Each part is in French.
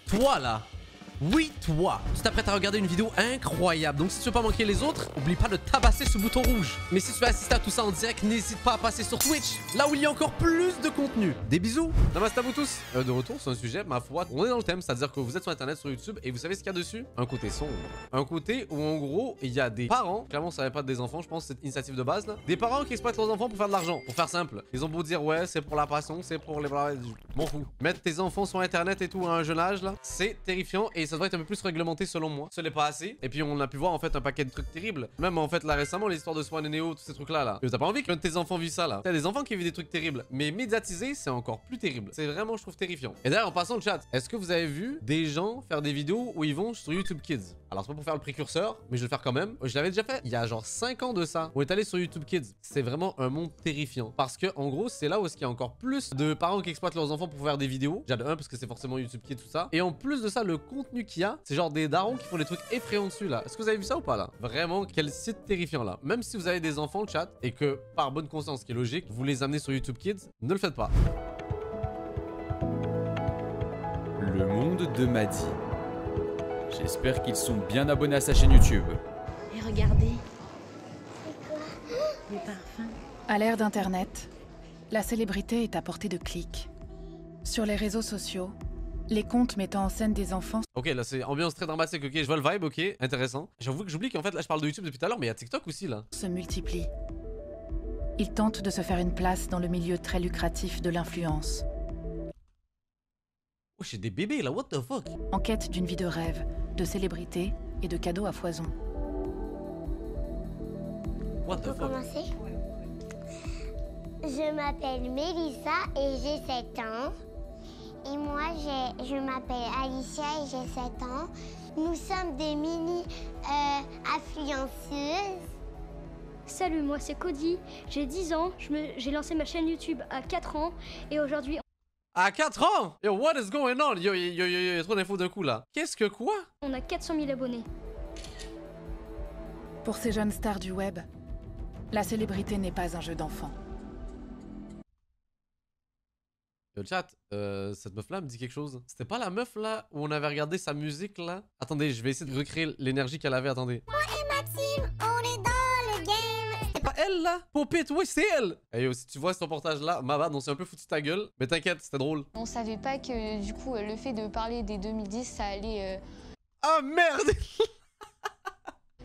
Toi là, oui toi, tu t'apprêtes à regarder une vidéo incroyable. Donc si tu veux pas manquer les autres, oublie pas de tabasser ce bouton rouge. Mais si tu veux assister à tout ça en direct, n'hésite pas à passer sur Twitch, là où il y a encore plus de contenu. Des bisous. Namaste à vous tous. De retour sur un sujet, ma foi, on est dans le thème, c'est-à-dire que vous êtes sur internet, sur YouTube, et vous savez ce qu'il y a dessus? Un côté sombre. Un côté où en gros, il y a des parents, clairement ça va pas des enfants, je pense, c'est l'initiative de base là. Des parents qui exploitent leurs enfants pour faire de l'argent. Pour faire simple, ils ont beau dire ouais, c'est pour la passion, c'est pour les... M'en fous. Mettre tes enfants sur internet et tout à un jeune âge là, c'est terrifiant et ça devrait être un peu plus réglementé selon moi. Ce n'est pas assez. Et puis on a pu voir en fait un paquet de trucs terribles. Même en fait là récemment l'histoire de Swan et Neo, tous ces trucs là. T'as pas envie que l'un de tes enfants vit ça là. T'as des enfants qui vivent des trucs terribles. Mais médiatiser c'est encore plus terrible. C'est vraiment je trouve terrifiant. Et d'ailleurs en passant le chat, est-ce que vous avez vu des gens faire des vidéos où ils vont sur YouTube Kids? Alors c'est pas pour faire le précurseur, mais je vais le faire quand même. Je l'avais déjà fait il y a genre 5 ans de ça. On est allé sur YouTube Kids. C'est vraiment un monde terrifiant. Parce que en gros c'est là où il y a encore plus de parents qui exploitent leurs enfants pour faire des vidéos. Déjà de 1 parce que c'est forcément YouTube Kids tout ça. Et en plus de ça le contenu qu'il y a, c'est genre des darons qui font des trucs effrayants dessus là. Est-ce que vous avez vu ça ou pas là? Vraiment quel site terrifiant là. Même si vous avez des enfants le chat et que par bonne conscience, ce qui est logique, vous les amenez sur YouTube Kids, ne le faites pas. Le monde de Maddy. J'espère qu'ils sont bien abonnés à sa chaîne YouTube. Et regardez. C'est quoi? Les parfums. À l'ère d'Internet, la célébrité est à portée de clic. Sur les réseaux sociaux, les comptes mettant en scène des enfants... Ok, là c'est ambiance très dramatique, ok, je vois le vibe, ok, intéressant. J'avoue que j'oublie qu'en fait là je parle de YouTube depuis tout à l'heure, mais il y a TikTok aussi là. ...se multiplient. Ils tentent de se faire une place dans le milieu très lucratif de l'influence. Oh, j'ai des bébés là, what the fuck? En quête d'une vie de rêve, de célébrité et de cadeaux à foison. What the Pour fuck? commencer, je m'appelle Mélissa et j'ai 7 ans. Et moi, je m'appelle Alicia et j'ai 7 ans. Nous sommes des mini-influenceuses. Salut, moi c'est Cody, j'ai 10 ans, j'ai lancé ma chaîne YouTube à 4 ans et aujourd'hui À 4 ans? Yo, what is going on? Yo, y a trop d'infos d'un coup là. Qu'est-ce que quoi? on a 400 000 abonnés. Pour ces jeunes stars du web, la célébrité n'est pas un jeu d'enfant. Yo, le chat, cette meuf là me dit quelque chose. C'était pas la meuf là où on avait regardé sa musique là? Attendez, je vais essayer de recréer l'énergie qu'elle avait, attendez. Moi et Maxime, on est dans le game. C'est pas elle là? Popette, ouais c'est elle! Et yo, si tu vois ce reportage là, ma bad, on s'est un peu foutu de ta gueule. Mais t'inquiète, c'était drôle. On savait pas que du coup le fait de parler des 2010 ça allait Ah merde!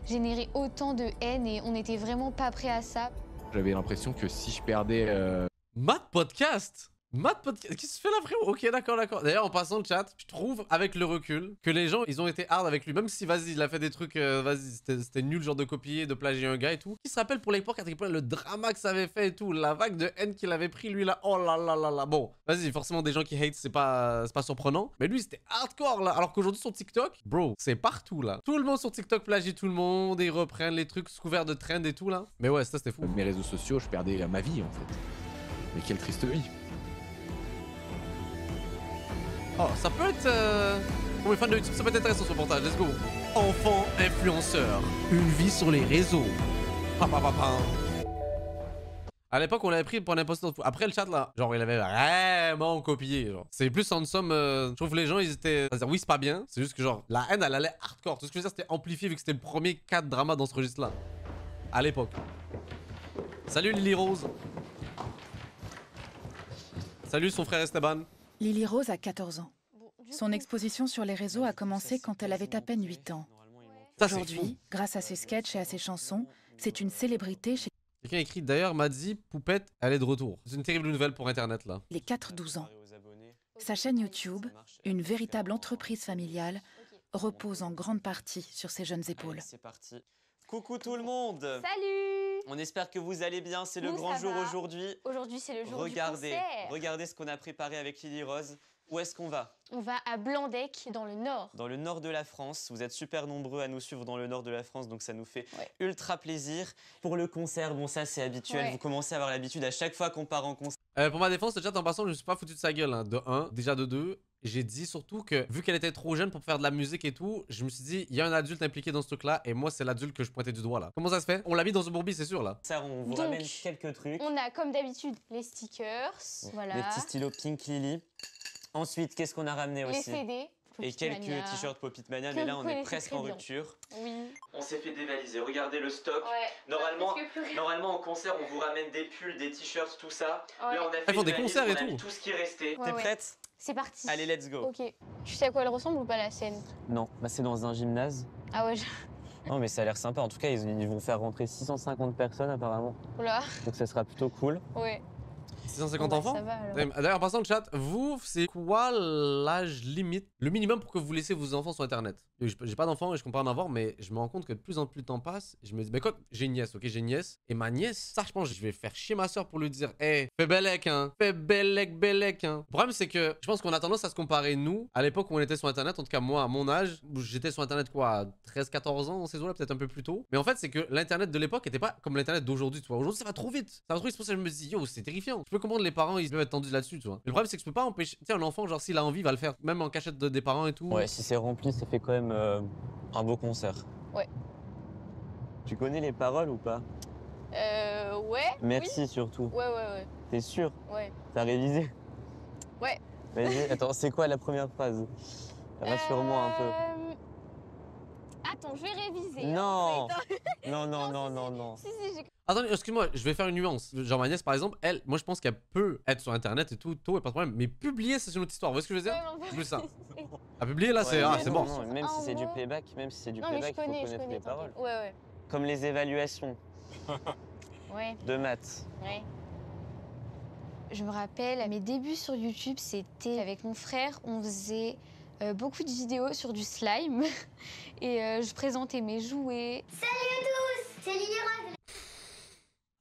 générer autant de haine et on n'était vraiment pas prêt à ça. J'avais l'impression que si je perdais... Matt Podcast? Matt Podcast? Qu'est-ce que tu fais là, frérot? Ok, d'accord, d'accord. D'ailleurs, en passant le chat, je trouve, avec le recul, que les gens, ils ont été hard avec lui. Même si, vas-y, il a fait des trucs, vas-y, c'était nul, genre de copier, de plagier un gars et tout. Qui se rappelle pour l'époque, à quel point le drama que ça avait fait et tout, la vague de haine qu'il avait pris, lui, là. Oh là là là là. Bon, vas-y, forcément, des gens qui hate, c'est pas surprenant. Mais lui, c'était hardcore, là. Alors qu'aujourd'hui, sur TikTok, bro, c'est partout, là. Tout le monde sur TikTok plagie tout le monde et reprennent les trucs sous couvert de trend et tout, là. Mais ouais, ça, c'était fou. mes réseaux sociaux, je perdais ma vie en fait. Mais quelle triste vie. Oh, ça peut être... Pour les fans de YouTube, ça peut être intéressant ce reportage, let's go. Enfant influenceur, une vie sur les réseaux. Pa, pa, pa, pa. À l'époque, on l'avait pris pour un imposteur. Après le chat là, genre il avait vraiment copié. Genre. C'est plus en somme, je trouve que les gens ils étaient à dire oui c'est pas bien. C'est juste que genre la haine elle allait hardcore. Tout ce que je veux dire c'était amplifié vu que c'était le premier cas de drama dans ce registre là. À l'époque. Salut Lily Rose. Salut son frère Esteban. Lily Rose a 14 ans. Son exposition sur les réseaux a commencé quand elle avait à peine 8 ans. Ça c'est fou. Aujourd'hui, grâce à ses sketchs et à ses chansons, c'est une célébrité chez Quelqu'un écrit d'ailleurs m'a dit Poupette elle est de retour. C'est une terrible nouvelle pour internet là. les 4-12 ans. Sa chaîne YouTube, une véritable entreprise familiale, repose en grande partie sur ses jeunes épaules. C'est parti. Coucou tout le monde. Salut. On espère que vous allez bien, c'est le Nous, grand ça jour va. aujourd'hui. Aujourd'hui c'est le jour Regardez, du concert. regardez ce qu'on a préparé avec Lily Rose. Où est-ce qu'on va? On va à Blandec dans le nord. Dans le nord de la France. Vous êtes super nombreux à nous suivre dans le nord de la France, donc ça nous fait Ouais. ultra plaisir. Pour le concert, bon ça c'est habituel, Ouais. vous commencez à avoir l'habitude à chaque fois qu'on part en concert. Pour ma défense, le chat en passant, je me suis pas foutu de sa gueule. Hein. De 1, déjà de 2. J'ai dit surtout que vu qu'elle était trop jeune pour faire de la musique et tout, je me suis dit, il y a un adulte impliqué dans ce truc-là et moi, c'est l'adulte que je pointais du doigt là. Comment ça se fait? On l'a mis dans un bourbier, c'est sûr là. Ça, on vous Donc, ramène quelques trucs. On a comme d'habitude les stickers, voilà. Les petits stylos Pink Lily. Ensuite, qu'est-ce qu'on a ramené Les aussi? CD. et quelques t-shirts Popitmania, mais là on est presque en rupture. Oui. On s'est fait dévaliser, regardez le stock. Normalement en concert on vous ramène des pulls, des t-shirts, tout ça. Là on a fait Ils font des concerts et tout. Tout ce qui restait. T'es prête? C'est parti. Allez, let's go. Ok. Tu sais à quoi elle ressemble ou pas la scène? Non, bah c'est dans un gymnase. Ah ouais. Non mais ça a l'air sympa, en tout cas ils vont faire rentrer 650 personnes apparemment. Oula. Donc ça sera plutôt cool. Ouais. 650 Bon, enfants? ça va, alors. D'ailleurs, en passant le chat, vous, c'est quoi l'âge limite, le minimum pour que vous laissez vos enfants sur Internet? J'ai pas d'enfants et je comprends en avoir, mais je me rends compte que de plus en plus le temps passe. Et je me dis, bah quoi, j'ai une nièce, ok, j'ai une nièce. Et ma nièce, ça, je pense que je vais faire chier ma soeur pour lui dire, hé, fais bellec, hein, fais bellec, hein. Le problème, c'est que je pense qu'on a tendance à se comparer, nous, à l'époque où on était sur Internet, en tout cas moi, à mon âge, où j'étais sur Internet, quoi, à 13-14 ans, dans ces eaux-là, peut-être un peu plus tôt. Mais en fait, c'est que l'Internet de l'époque était pas comme l'Internet d'aujourd'hui, tu vois. Aujourd'hui, ça va trop vite. Ça va trop vite, c'est pour ça que je me dis, yo, c'est terrifiant. Je peux comprendre les parents, ils peuvent être tendus là-dessus, tu vois. Mais le problème, c'est que je peux pas empêcher, tu sais, un enfant, genre, s'il a envie, il va le faire, même en cachette des parents et tout. Ouais, si c'est rempli, ça fait quand même un beau concert. Ouais. Tu connais les paroles ou pas? Ouais. Merci surtout. Ouais. T'es sûr? Ouais. T'as révisé? Ouais. Vas-y, attends, c'est quoi la première phrase? Rassure-moi un peu. Attends, je vais réviser. Non. En fait. Non. Si, j'ai... Attendez, excuse-moi, je vais faire une nuance. Genre ma nièce, par exemple, elle, moi je pense qu'elle peut être sur Internet et tout, tôt, et pas de problème. Mais publier, ça c'est une autre histoire. Vous voyez ce que je veux dire? Ouais, Plus ça. À publier, là, c'est Ouais, bon. non, même si c'est du playback, Non, mais je il faut connais, connaître les paroles. Ouais. Comme les évaluations Ouais. de maths. Ouais. Je me rappelle, mes débuts sur YouTube, c'était avec mon frère. On faisait beaucoup de vidéos sur du slime. Et je présentais mes jouets. Salut à tous, c'est Lily Rose.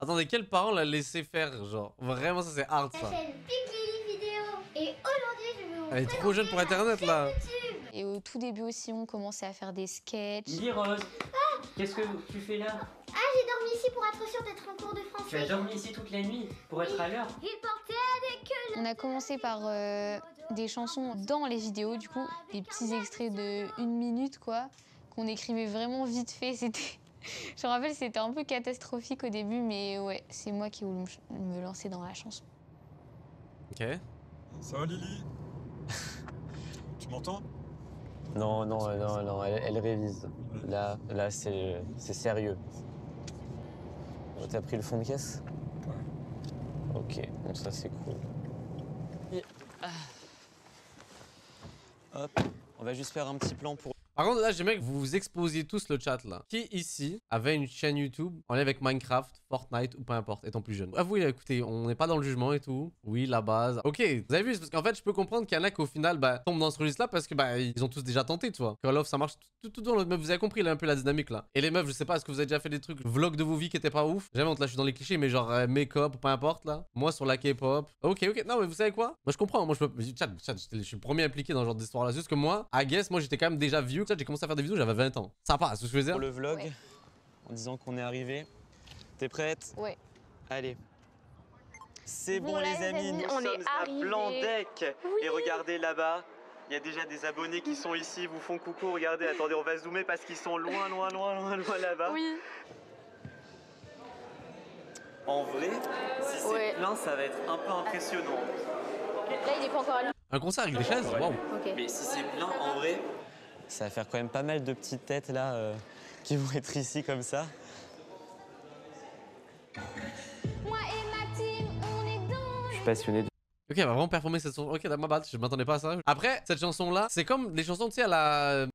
Attendez, quels parents l'a laissé faire? Genre, vraiment, ça c'est hard La ça. chaîne Big Lily Vidéo. Et aujourd'hui, je vais vous Elle est trop jeune pour Internet là. Et au tout début aussi, on commençait à faire des sketchs. Dis Rose, qu'est-ce que tu fais là? Ah, j'ai dormi ici pour être sûre d'être en cours de français. Tu as dormi ici toute la nuit pour être à l'heure? Il portait des queues. On a commencé par des chansons dans les vidéos, du coup, des petits extraits de 1 minute, quoi, qu'on écrivait vraiment vite fait. C'était, je me rappelle, c'était un peu catastrophique au début, mais ouais, c'est moi qui voulais me lancer dans la chanson. Ok. Ça va Lily? Tu m'entends? Non, elle révise. Là c'est sérieux. T'as pris le fond de caisse? Ouais. Ok, bon ça c'est cool. Hop, on va juste faire un petit plan pour... Par contre, là, j'aimerais que vous vous exposiez tous le chat là. Qui ici avait une chaîne YouTube en lien avec Minecraft, Fortnite ou peu importe, étant plus jeune? Avouez, écoutez, on n'est pas dans le jugement et tout. Oui, la base. Ok, vous avez vu, parce qu'en fait, je peux comprendre qu'il y en a qui au final tombent dans ce registre là parce que ils ont tous déjà tenté, tu vois. Call of, ça marche tout dans le. Vous avez compris là un peu la dynamique là. Et les meufs, je sais pas, est-ce que vous avez déjà fait des trucs, vlog de vos vies qui étaient pas ouf? Jamais, là, je suis dans les clichés, mais genre make-up, peu importe là. Moi sur la K-pop. Ok, non, mais vous savez quoi? Moi je comprends, moi je peux. Chat, je suis le premier impliqué dans ce genre d'histoire là. Juste que moi, I guess, moi j'étais quand même déjà vieux. J'ai commencé à faire des vidéos, j'avais 20 ans. Ça passe, ce que je veux dire? Pour le vlog, Ouais. en disant qu'on est arrivé. T'es prête? Ouais. Allez. C'est bon, Bon, là, les amis, nous on sommes est à arrivés. Blanc-Deck. Et regardez là-bas, il y a déjà des abonnés qui sont ici, vous font coucou. Regardez, attendez, on va zoomer parce qu'ils sont loin là-bas. Oui. En vrai, si c'est plein, ça va être un peu impressionnant. Là, il est pas encore allumé. Un concert avec des chaises? Waouh. Ok. Mais si c'est plein, en vrai, ça va faire quand même pas mal de petites têtes là qui vont être ici comme ça. Moi et ma team, on est dans. Je suis passionné de... Ok, elle va vraiment performer cette chanson. Ok, ma bad, je m'attendais pas à ça. Après, cette chanson-là, c'est comme les chansons, tu sais, à la...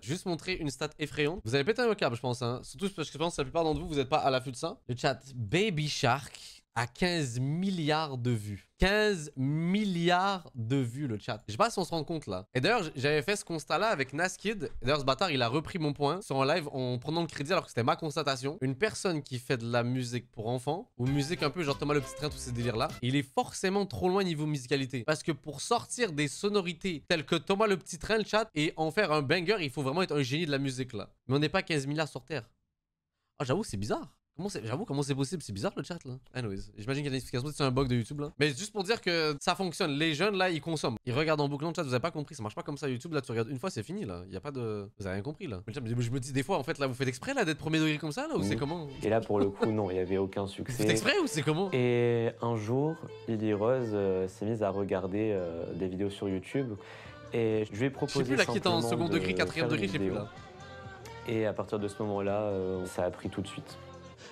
Juste montrer une stat effrayante. Vous allez péter un câble, je pense, hein. Surtout parce que je pense que la plupart d'entre vous, vous n'êtes pas à l'affût de ça. Le chat, Baby Shark a 15 milliards de vues. 15 milliards de vues, le chat. Je sais pas si on se rend compte, là. Et d'ailleurs, j'avais fait ce constat-là avec Naskid. D'ailleurs, ce bâtard, il a repris mon point sur un live en prenant le crédit alors que c'était ma constatation. Une personne qui fait de la musique pour enfants, ou musique un peu genre Thomas le Petit Train, tous ces délires-là, il est forcément trop loin niveau musicalité. Parce que pour sortir des sonorités telles que Thomas le Petit Train, le chat, et en faire un banger, il faut vraiment être un génie de la musique, là. Mais on n'est pas 15 milliards sur Terre. Ah, j'avoue, c'est bizarre. J'avoue, comment c'est possible? C'est bizarre le chat là. Anyways, j'imagine qu'il y a une explication, c'est un bug de YouTube là. Mais juste pour dire que ça fonctionne. Les jeunes là, ils consomment. Ils regardent en boucle le chat, vous avez pas compris. Ça marche pas comme ça YouTube là. Tu regardes une fois, c'est fini là. Il y a pas de. Vous avez rien compris là. Je me dis des fois, en fait là, vous faites exprès là d'être premier degré comme ça là ou c'est comment? Et là pour le coup, non, il y avait aucun Vous succès. faites exprès ou c'est comment? Et un jour, Lily Rose s'est mise à regarder des vidéos sur YouTube. Et je lui ai Je sais proposé plus là qui est en simplement second de degré, quatrième faire degré, une je sais plus vidéo. là. Et à partir de ce moment-là, ça a pris tout de suite.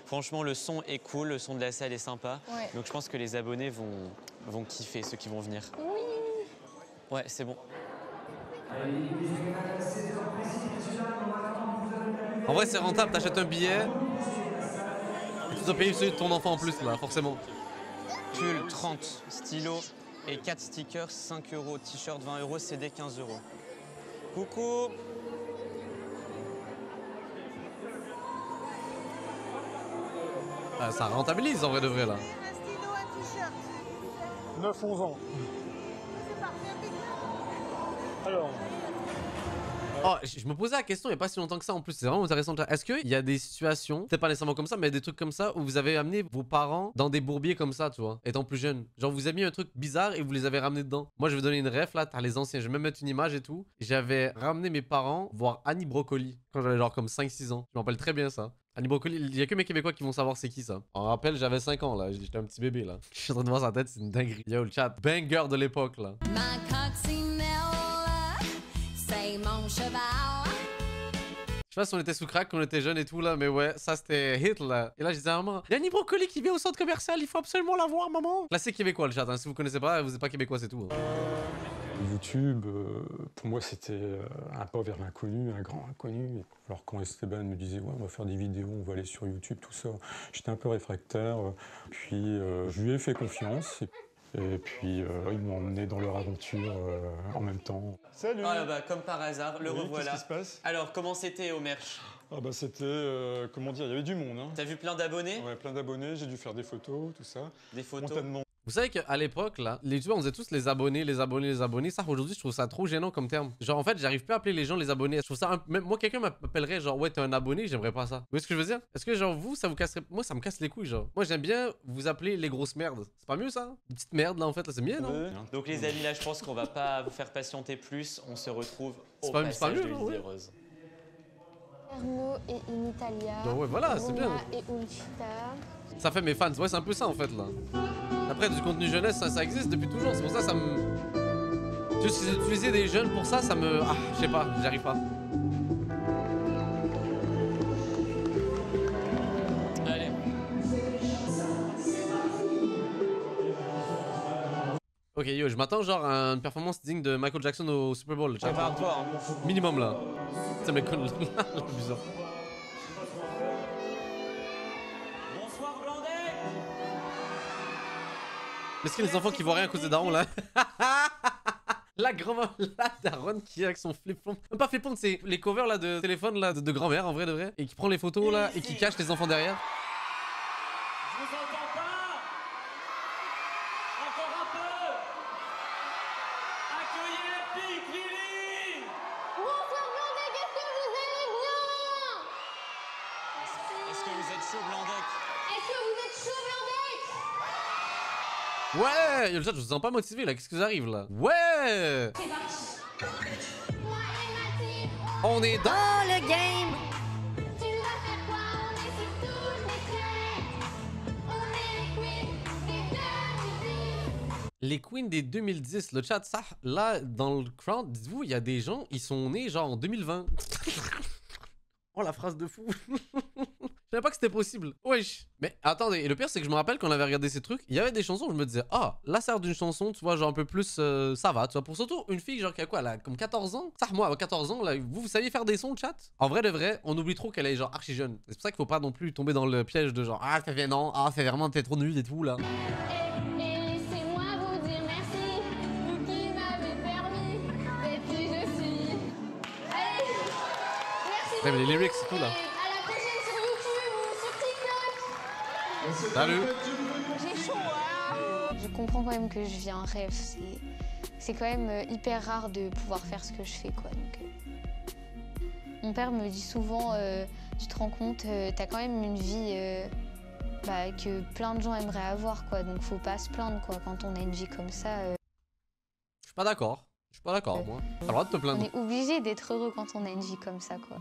Franchement, le son est cool, le son de la salle est sympa. Ouais. Donc je pense que les abonnés vont kiffer, ceux qui vont venir. Oui. Ouais, c'est bon. En vrai, c'est rentable, t'achètes un billet. Tu dois payer celui de ton enfant en plus là, forcément. Pull 30, stylo et 4 stickers, 5 €. T-shirt 20 €, CD 15 €. Coucou. Ah, ça rentabilise en vrai de vrai là. 9-11 ans. Alors. Oh, je me posais la question il n'y a pas si longtemps que ça en plus, c'est vraiment intéressant. Est-ce qu'il y a des situations, peut-être pas nécessairement comme ça, mais des trucs comme ça où vous avez amené vos parents dans des bourbiers comme ça, tu vois, étant plus jeune? Genre vous avez mis un truc bizarre et vous les avez ramenés dedans. Moi je vais donner une ref là, t'as les anciens, je vais même mettre une image et tout. J'avais ramené mes parents voir Annie Brocoli quand j'avais genre comme 5-6 ans. Je me rappelle très bien ça. Annie Brocoli, il y a que mes Québécois qui vont savoir c'est qui ça. On rappelle, j'avais 5 ans là, j'étais un petit bébé là. Je suis en train de voir sa tête, c'est une dinguerie. Yo le chat, banger de l'époque là. Ma coccinelle, c'est mon cheval. Je sais pas si on était sous crack quand on était jeune et tout là, mais ouais, ça c'était hit là. Et là je disais à maman, il y a Annie Brocoli qui vient au centre commercial, il faut absolument la voir maman. Là c'est québécois le chat, hein. Si vous connaissez pas, vous êtes pas québécois, c'est tout. Hein. YouTube, pour moi, c'était un pas vers l'inconnu, un grand inconnu. Alors quand Esteban me disait, ouais, on va faire des vidéos, on va aller sur YouTube, tout ça, j'étais un peu réfractaire. Puis je lui ai fait confiance. Et puis ils m'ont emmené dans leur aventure en même temps. Salut. Ah bah comme par hasard, le revoilà. Qu'est-ce qui se passe? Alors comment c'était au merch? Ah bah c'était, comment dire, il y avait du monde. Hein. T'as vu plein d'abonnés? Ouais, plein d'abonnés, j'ai dû faire des photos, tout ça. Des photos. Vous savez qu'à l'époque, là, les youtubeurs, on disait tous les abonnés, les abonnés, les abonnés. Ça, aujourd'hui, je trouve ça trop gênant comme terme. Genre, en fait, j'arrive plus à appeler les gens les abonnés. Je trouve ça. Même moi, quelqu'un m'appellerait, genre, ouais, t'es un abonné, j'aimerais pas ça. Vous voyez ce que je veux dire? Est-ce que, genre, vous, ça vous casserait. Moi, ça me casse les couilles, genre. Moi, j'aime bien vous appeler les grosses merdes. C'est pas mieux, ça? Une petite merde, là, en fait, là, c'est bien, non? Donc, les amis, là, je pense qu'on va pas vous faire patienter plus. On se retrouve au pas passage mieux, de genre, l'idée ouais. rose. Erno et In Italia. Bah ouais, voilà, c'est bien. Et Ulchita. Ça fait mes fans. Ouais, c'est un peu ça, en fait, là. Après, du contenu jeunesse, ça existe depuis toujours. C'est pour ça que ça me. Juste utiliser des jeunes pour ça, ça me. Ah, je sais pas, j'arrive pas. Allez. Ok, yo, je m'attends genre à une performance digne de Michael Jackson au Super Bowl. Prépare-toi. Hein. Minimum là. Ça me con bizarre. Bonsoir Blandais. Est-ce qu'il y a des enfants qui voient rien à cause des darons là? La grand-mère, la daronne qui est avec son flip-phone. Même pas flip-phone, c'est les covers là de téléphone là de grand-mère en vrai de vrai. Et qui prend les photos là et qui cache les enfants derrière. Je vous entends pas. Encore un peu. Accueillez Big Lily. Bonsoir Blandec, est-ce que vous allez bien? Est-ce que vous êtes chaud Blandec? Est-ce que vous êtes chaud Blandec? Ouais, yo, le chat, je vous sens pas motivé là, qu'est-ce que vous arrive là? Ouais. On est dans le game. Tu vas faire quoi? On est sur tous les traits. On est les queens des 2010. Les queens des 2010, le chat, ça, là, dans le crowd, dites-vous, il y a des gens, ils sont nés genre en 2020. Oh, la phrase de fou. Je savais pas que c'était possible. Wesh. Mais attendez, et le pire, c'est que je me rappelle quand on avait regardé ces trucs, il y avait des chansons où je me disais, ah, là, ça a l'air d'une chanson, tu vois, genre un peu plus, ça va, tu vois. Pour surtout une fille, genre, qui a quoi, là, comme 14 ans. Ça, moi, à 14 ans, là, vous saviez faire des sons, chat? En vrai de vrai, on oublie trop qu'elle est, genre, archi jeune. C'est pour ça qu'il faut pas non plus tomber dans le piège de genre, ah, ça fait non, ah, c'est vraiment, t'es trop nul et tout, là. Et laissez-moi vous dire merci, vous qui m'avez permis d'être qui je suis. Allez, merci. Ouais, mais les lyrics, c'est tout, là. À la prochaine sur YouTube ou sur TikTok. Salut. J'ai chaud, hein. Je comprends quand même que je vis un rêve. C'est quand même hyper rare de pouvoir faire ce que je fais, quoi. Donc, mon père me dit souvent, tu te rends compte, t'as quand même une vie que plein de gens aimeraient avoir, quoi. Donc faut pas se plaindre, quoi, quand on a une vie comme ça. Je suis pas d'accord. Je suis pas d'accord, moi. T'as le droit de te On plaindre. est obligé d'être heureux quand on a une vie comme ça, quoi.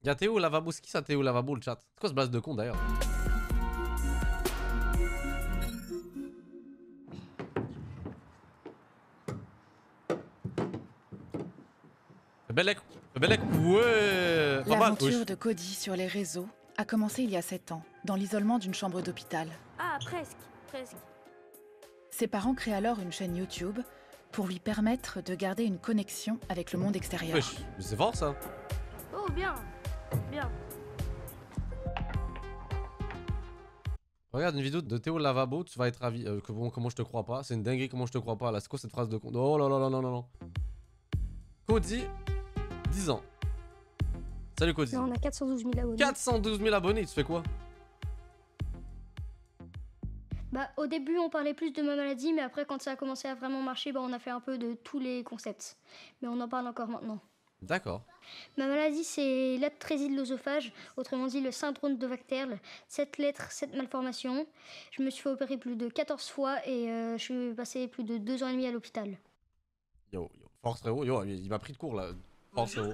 Y'a Théo Lavabo, c'est qui ça Théo Lavabo le chat? C'est quoi ce blase de con d'ailleurs? Belek, ouais. Pas mal. L'aventure de Cody sur les réseaux a commencé il y a 7 ans, dans l'isolement d'une chambre d'hôpital. Ah, presque. Ses parents créent alors une chaîne YouTube pour lui permettre de garder une connexion avec le monde extérieur. Wesh, mais c'est fort ça. Oh, bien. Regarde une vidéo de Théo Lavabo, tu vas être ravi. Comment je te crois pas? C'est une dinguerie, comment je te crois pas là. C'est quoi cette phrase de con? Oh là là là là là là. Cody, 10 ans. Salut Cody. Là, on a 412 000 abonnés. 412 000 abonnés, tu fais quoi? Bah, au début, on parlait plus de ma maladie, mais après, quand ça a commencé à vraiment marcher, bah, on a fait un peu de tous les concepts. Mais on en parle encore maintenant. D'accord. Ma maladie, c'est l'atrésie de l'œsophage, autrement dit le syndrome de Vacterl. 7 lettres, 7 malformations. Je me suis fait opérer plus de 14 fois et je suis passé plus de 2 ans et demi à l'hôpital. Yo, force frérot, yo, il m'a pris de cours là. Force frérot.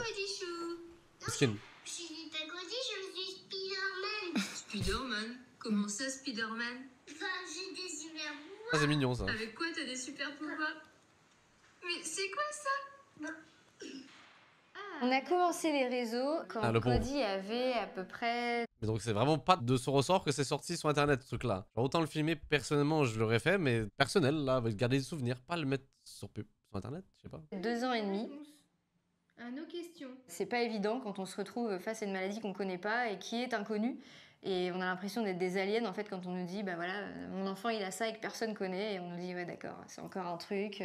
Skin. Je suis pas Cody, je suis Spider-Man. Spider-Man? Comment ça, Spider-Man? Enfin, j'ai des super pouvoirs. Ça c'est mignon ça. Avec quoi t'as des super pouvoirs? Mais c'est quoi ça? On a commencé les réseaux quand le pauvre. Cody avait à peu près... Mais donc c'est vraiment pas de son ressort que c'est sorti sur internet ce truc là. Genre, autant le filmer personnellement je l'aurais fait, mais personnel là, avec garder des souvenirs, pas le mettre sur internet, je sais pas. 2 ans et demi. À nos questions. C'est pas évident quand on se retrouve face à une maladie qu'on connaît pas et qui est inconnue. Et on a l'impression d'être des aliens en fait quand on nous dit bah voilà, mon enfant il a ça et que personne connaît. Et on nous dit ouais d'accord, c'est encore un truc.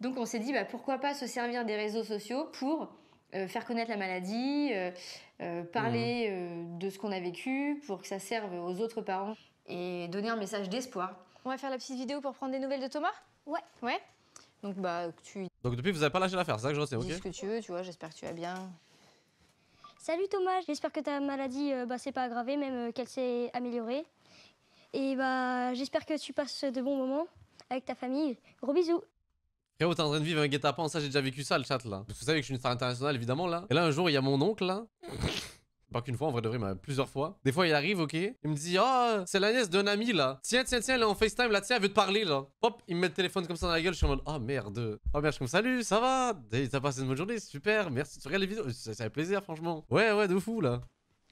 Donc on s'est dit bah pourquoi pas se servir des réseaux sociaux pour faire connaître la maladie, parler de ce qu'on a vécu pour que ça serve aux autres parents et donner un message d'espoir. On va faire la petite vidéo pour prendre des nouvelles de Thomas? Ouais. Donc bah tu Donc depuis vous avez pas lâché l'affaire, c'est ça que je retiens, ok? dis ce que tu veux, tu vois, j'espère que tu vas bien. Salut Thomas, j'espère que ta maladie c'est pas aggravé, même qu'elle s'est améliorée. Et bah j'espère que tu passes de bons moments avec ta famille. Gros bisous. Frérot, t'es en train de vivre un guet-apens, ça j'ai déjà vécu ça le chat là. Vous savez que je suis une star internationale évidemment là. Et là un jour il y a mon oncle là. Pas qu'une fois, en vrai de vrai, mais plusieurs fois. Des fois il arrive, ok. Il me dit oh c'est la nièce d'un ami là. Tiens, elle est en FaceTime là, tiens, elle veut te parler là. Hop, il me met le téléphone comme ça dans la gueule, je suis en mode oh merde. Oh merde, je suis comme salut, ça va? T'as passé une bonne journée, super, merci. Tu regardes les vidéos, ça fait plaisir franchement. Ouais, de fou là.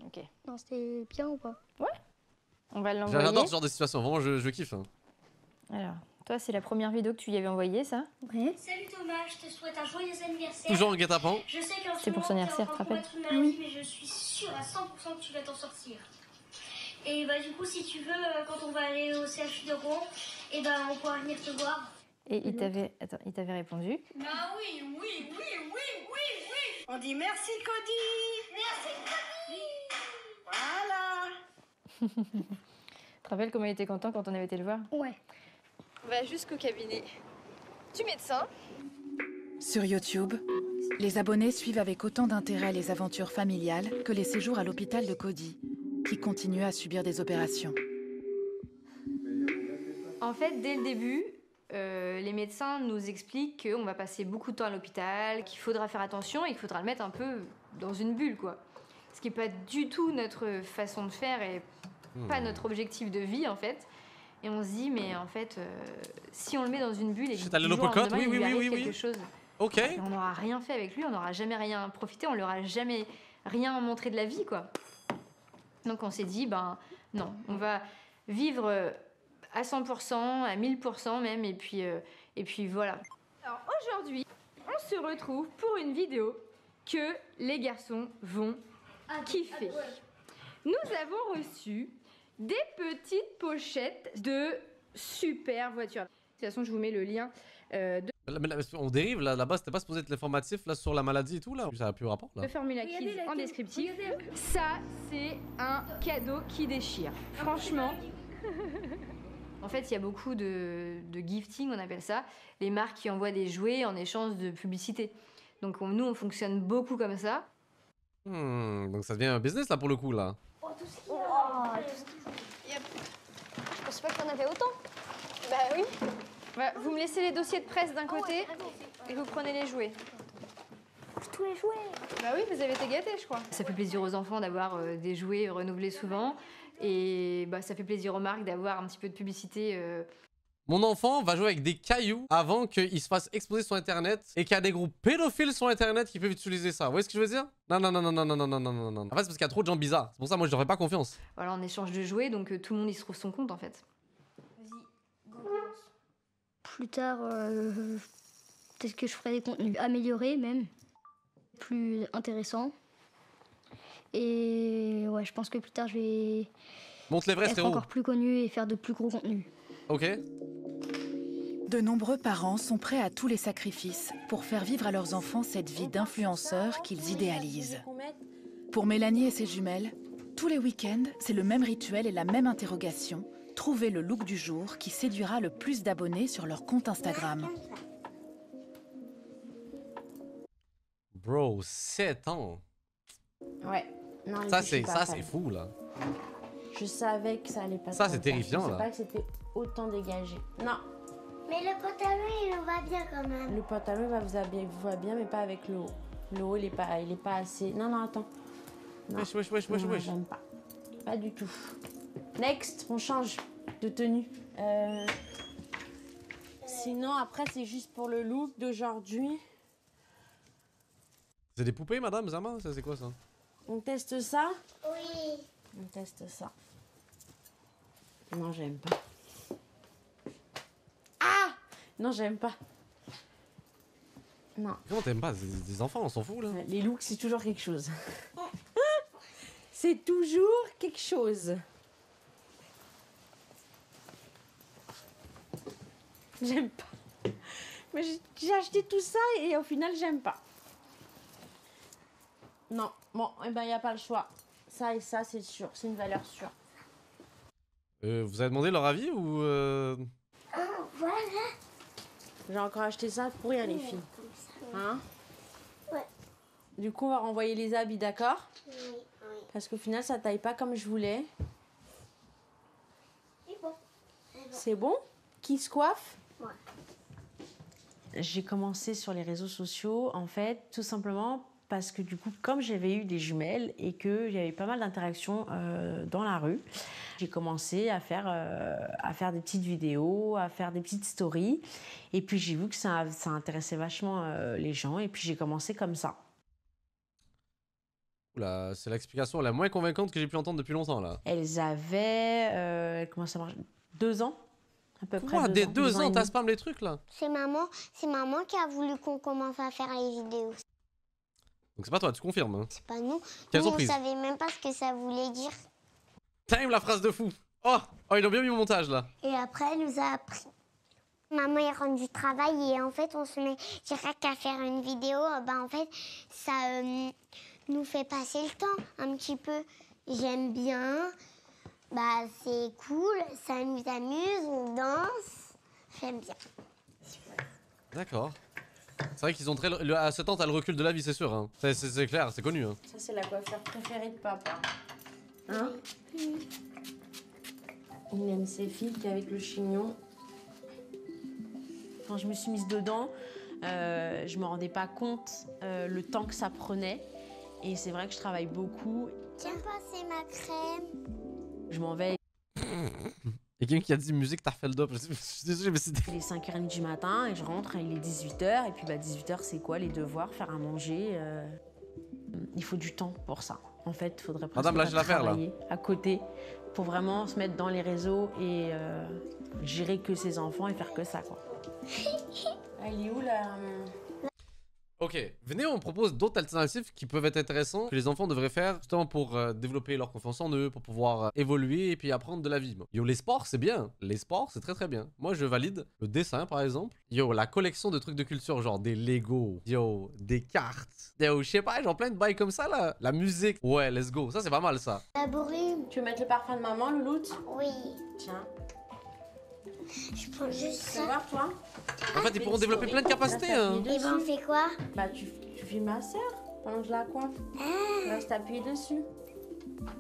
Ok. Non, c'était bien ou pas? Ouais. On va l'envoyer. J'adore ce genre de situation, vraiment je kiffe. Hein. Alors, toi c'est la première vidéo que tu y avais envoyée ça? Ouais. Salut Thomas, je te souhaite un joyeux anniversaire. Toujours en guet-apens. Je sais qu'en ce C'est pour son moment, anniversaire, t'es en tu te train de rappelles? combattre une maladie, mais je suis sûre à 100% que tu vas t'en sortir. Et bah du coup, si tu veux, quand on va aller au CHU de Rouen, et bah on pourra venir te voir. Et il t'avait répondu. Ah oui. On dit merci Cody. Merci Cody. Voilà. Tu te rappelles comment il était content quand on avait été le voir? Ouais. On va jusqu'au cabinet du médecin. Sur YouTube, les abonnés suivent avec autant d'intérêt les aventures familiales que les séjours à l'hôpital de Cody, qui continue à subir des opérations. En fait, dès le début, les médecins nous expliquent qu'on va passer beaucoup de temps à l'hôpital, qu'il faudra faire attention et qu'il faudra le mettre un peu dans une bulle, quoi. Ce qui n'est pas du tout notre façon de faire et pas notre objectif de vie, en fait. Et on se dit, mais en fait, si on le met dans une bulle et que allé du jour au l'uppercut, lendemain, il lui arrive oui. quelque chose, Ok. on n'aura rien fait avec lui, on n'aura jamais rien profité, on leur a jamais rien montré de la vie, quoi. Donc on s'est dit, ben non, on va vivre à 100%, à 1000% même, et puis voilà. Alors aujourd'hui, on se retrouve pour une vidéo que les garçons vont kiffer. Nous avons reçu des petites pochettes de super voitures. De toute façon, je vous mets le lien On dérive là-bas, c'était pas supposé être l'informatif là sur la maladie et tout là. Ça a plus rapport là. de Formula Kids en descriptif. Ça, c'est un cadeau qui déchire. Franchement. En fait, il y a beaucoup de gifting, on appelle ça. Les marques qui envoient des jouets en échange de publicité. Donc nous, on fonctionne beaucoup comme ça. Donc ça devient un business là pour le coup là. Oh, tout ce qu'il y a. Yep. Je pensais pas qu'il y en avait autant. Bah oui. Bah, vous me laissez les dossiers de presse d'un côté et vous prenez les jouets. Tous les jouets. Bah oui, vous avez été gâtés, je crois. Ça fait plaisir aux enfants d'avoir des jouets renouvelés souvent. Et bah, ça fait plaisir aux marques d'avoir un petit peu de publicité. Mon enfant va jouer avec des cailloux avant qu'il se fasse exploser sur internet et qu'il y a des groupes pédophiles sur internet qui peuvent utiliser ça. Vous voyez ce que je veux dire? Non, non, non, non, non, non, non, non, non, non. En fait, c'est parce qu'il y a trop de gens bizarres. C'est pour ça, moi, je n'aurais pas confiance. Voilà, on échange de jouets, donc tout le monde y se trouve son compte en fait. Plus tard, peut-être que je ferai des contenus améliorés même, plus intéressants. Et ouais, je pense que plus tard, je vais Monte l'Everest, être frérot. encore plus connu et faire de plus gros contenus. Ok. De nombreux parents sont prêts à tous les sacrifices pour faire vivre à leurs enfants cette vie d'influenceurs qu'ils idéalisent. Pour Mélanie et ses jumelles, tous les week-ends, c'est le même rituel et la même interrogation. Trouver le look du jour qui séduira le plus d'abonnés sur leur compte Instagram. Bro, 7 ans. Ouais. Non, Ça, c'est fou, là. Je savais que ça allait pas. Ça, c'est terrifiant, Je là. sais pas que c'était autant dégagé. Non. Mais le pantalon, il nous va bien quand même. Le pantalon vous va bien, mais pas avec le haut. Le haut, il est pas assez. Non, non, attends. Non. Wesh. Non, j'aime pas. Pas du tout. Next, on change de tenue. Sinon, après, c'est juste pour le look d'aujourd'hui. C'est des poupées, madame Zama? Ça, c'est quoi, ça? On teste ça? Oui. On teste ça. Non, j'aime pas. Ah! Non, j'aime pas. Non. Comment t'aimes pas? C'est des enfants, on s'en fout, là. Les looks, c'est toujours quelque chose. C'est toujours quelque chose. J'aime pas. Mais j'ai acheté tout ça et au final, j'aime pas. Non, bon, eh ben, il n'y a pas le choix. Ça et ça, c'est sûr. C'est une valeur sûre. Vous avez demandé leur avis ou Oh, voilà. J'ai encore acheté ça pour rien, les filles. Hein? Ouais. Du coup, on va renvoyer les habits, d'accord? Oui. Parce qu'au final, ça taille pas comme je voulais. C'est bon. C'est bon? Qui se coiffe? Ouais. J'ai commencé sur les réseaux sociaux, en fait, tout simplement parce que du coup, comme j'avais eu des jumelles et que j'avais pas mal d'interactions dans la rue, j'ai commencé à faire des petites vidéos, à faire des petites stories. Et puis j'ai vu que ça intéressait vachement les gens et puis j'ai commencé comme ça. Oula, c'est l'explication la moins convaincante que j'ai pu entendre depuis longtemps, là. Elles avaient, comment ça marche, 2 ans à peu près. Quoi, des 2 2 ans, t'as spam les trucs, là? C'est maman qui a voulu qu'on commence à faire les vidéos. Donc c'est pas toi, tu confirmes, hein? C'est pas nous. Quelle Nous, on surprise. savait même pas ce que ça voulait dire. Time, la phrase de fou. Oh, ils ont bien mis au montage, là. Et après, elle nous a appris. Maman est rentre du travail et en fait, on se met direct à faire une vidéo. Bah, en fait, ça nous fait passer le temps un petit peu. J'aime bien. Bah, c'est cool. Ça nous amuse. On danse. J'aime bien. D'accord. C'est vrai qu'ils ont à 7 ans, t'as le recul de la vie, c'est sûr. Hein. C'est clair, c'est connu. Hein. Ça, c'est la coiffure préférée de papa. Hein? Il aime ses filles avec le chignon. Quand je me suis mise dedans, je me rendais pas compte le temps que ça prenait. Et c'est vrai que je travaille beaucoup. Tiens, passer ma crème. Je m'en vais. Il y a quelqu'un qui a dit musique Tarfeldop. Je suis désolé, mais c'était. Il est 5h30 du matin et je rentre, il est 18h. Et puis 18h, c'est quoi? Les devoirs, faire à manger. Il faut du temps pour ça. En fait, il faudrait presque travailler à côté pour vraiment se mettre dans les réseaux et gérer que ses enfants et faire que ça, quoi. Elle est où, là? Ok, venez, on propose d'autres alternatives qui peuvent être intéressants, que les enfants devraient faire justement pour développer leur confiance en eux, pour pouvoir évoluer et puis apprendre de la vie. Yo, les sports, c'est bien. Les sports, c'est très très bien. Moi, je valide le dessin, par exemple. Yo, la collection de trucs de culture, genre des Lego. Yo, des cartes. Yo, je sais pas, genre plein de bails comme ça, là. La musique. Ouais, let's go. Ça, c'est pas mal, ça. Tu veux mettre le parfum de maman, Louloute? Oui. Tiens. Je prends juste ça. Tu vas voir, toi? En fait, ils pourront développer plein de capacités. Hein. Et ben, on fait quoi? Bah, tu filmes ma soeur pendant que je la coiffe. Tu vas t'appuyer dessus.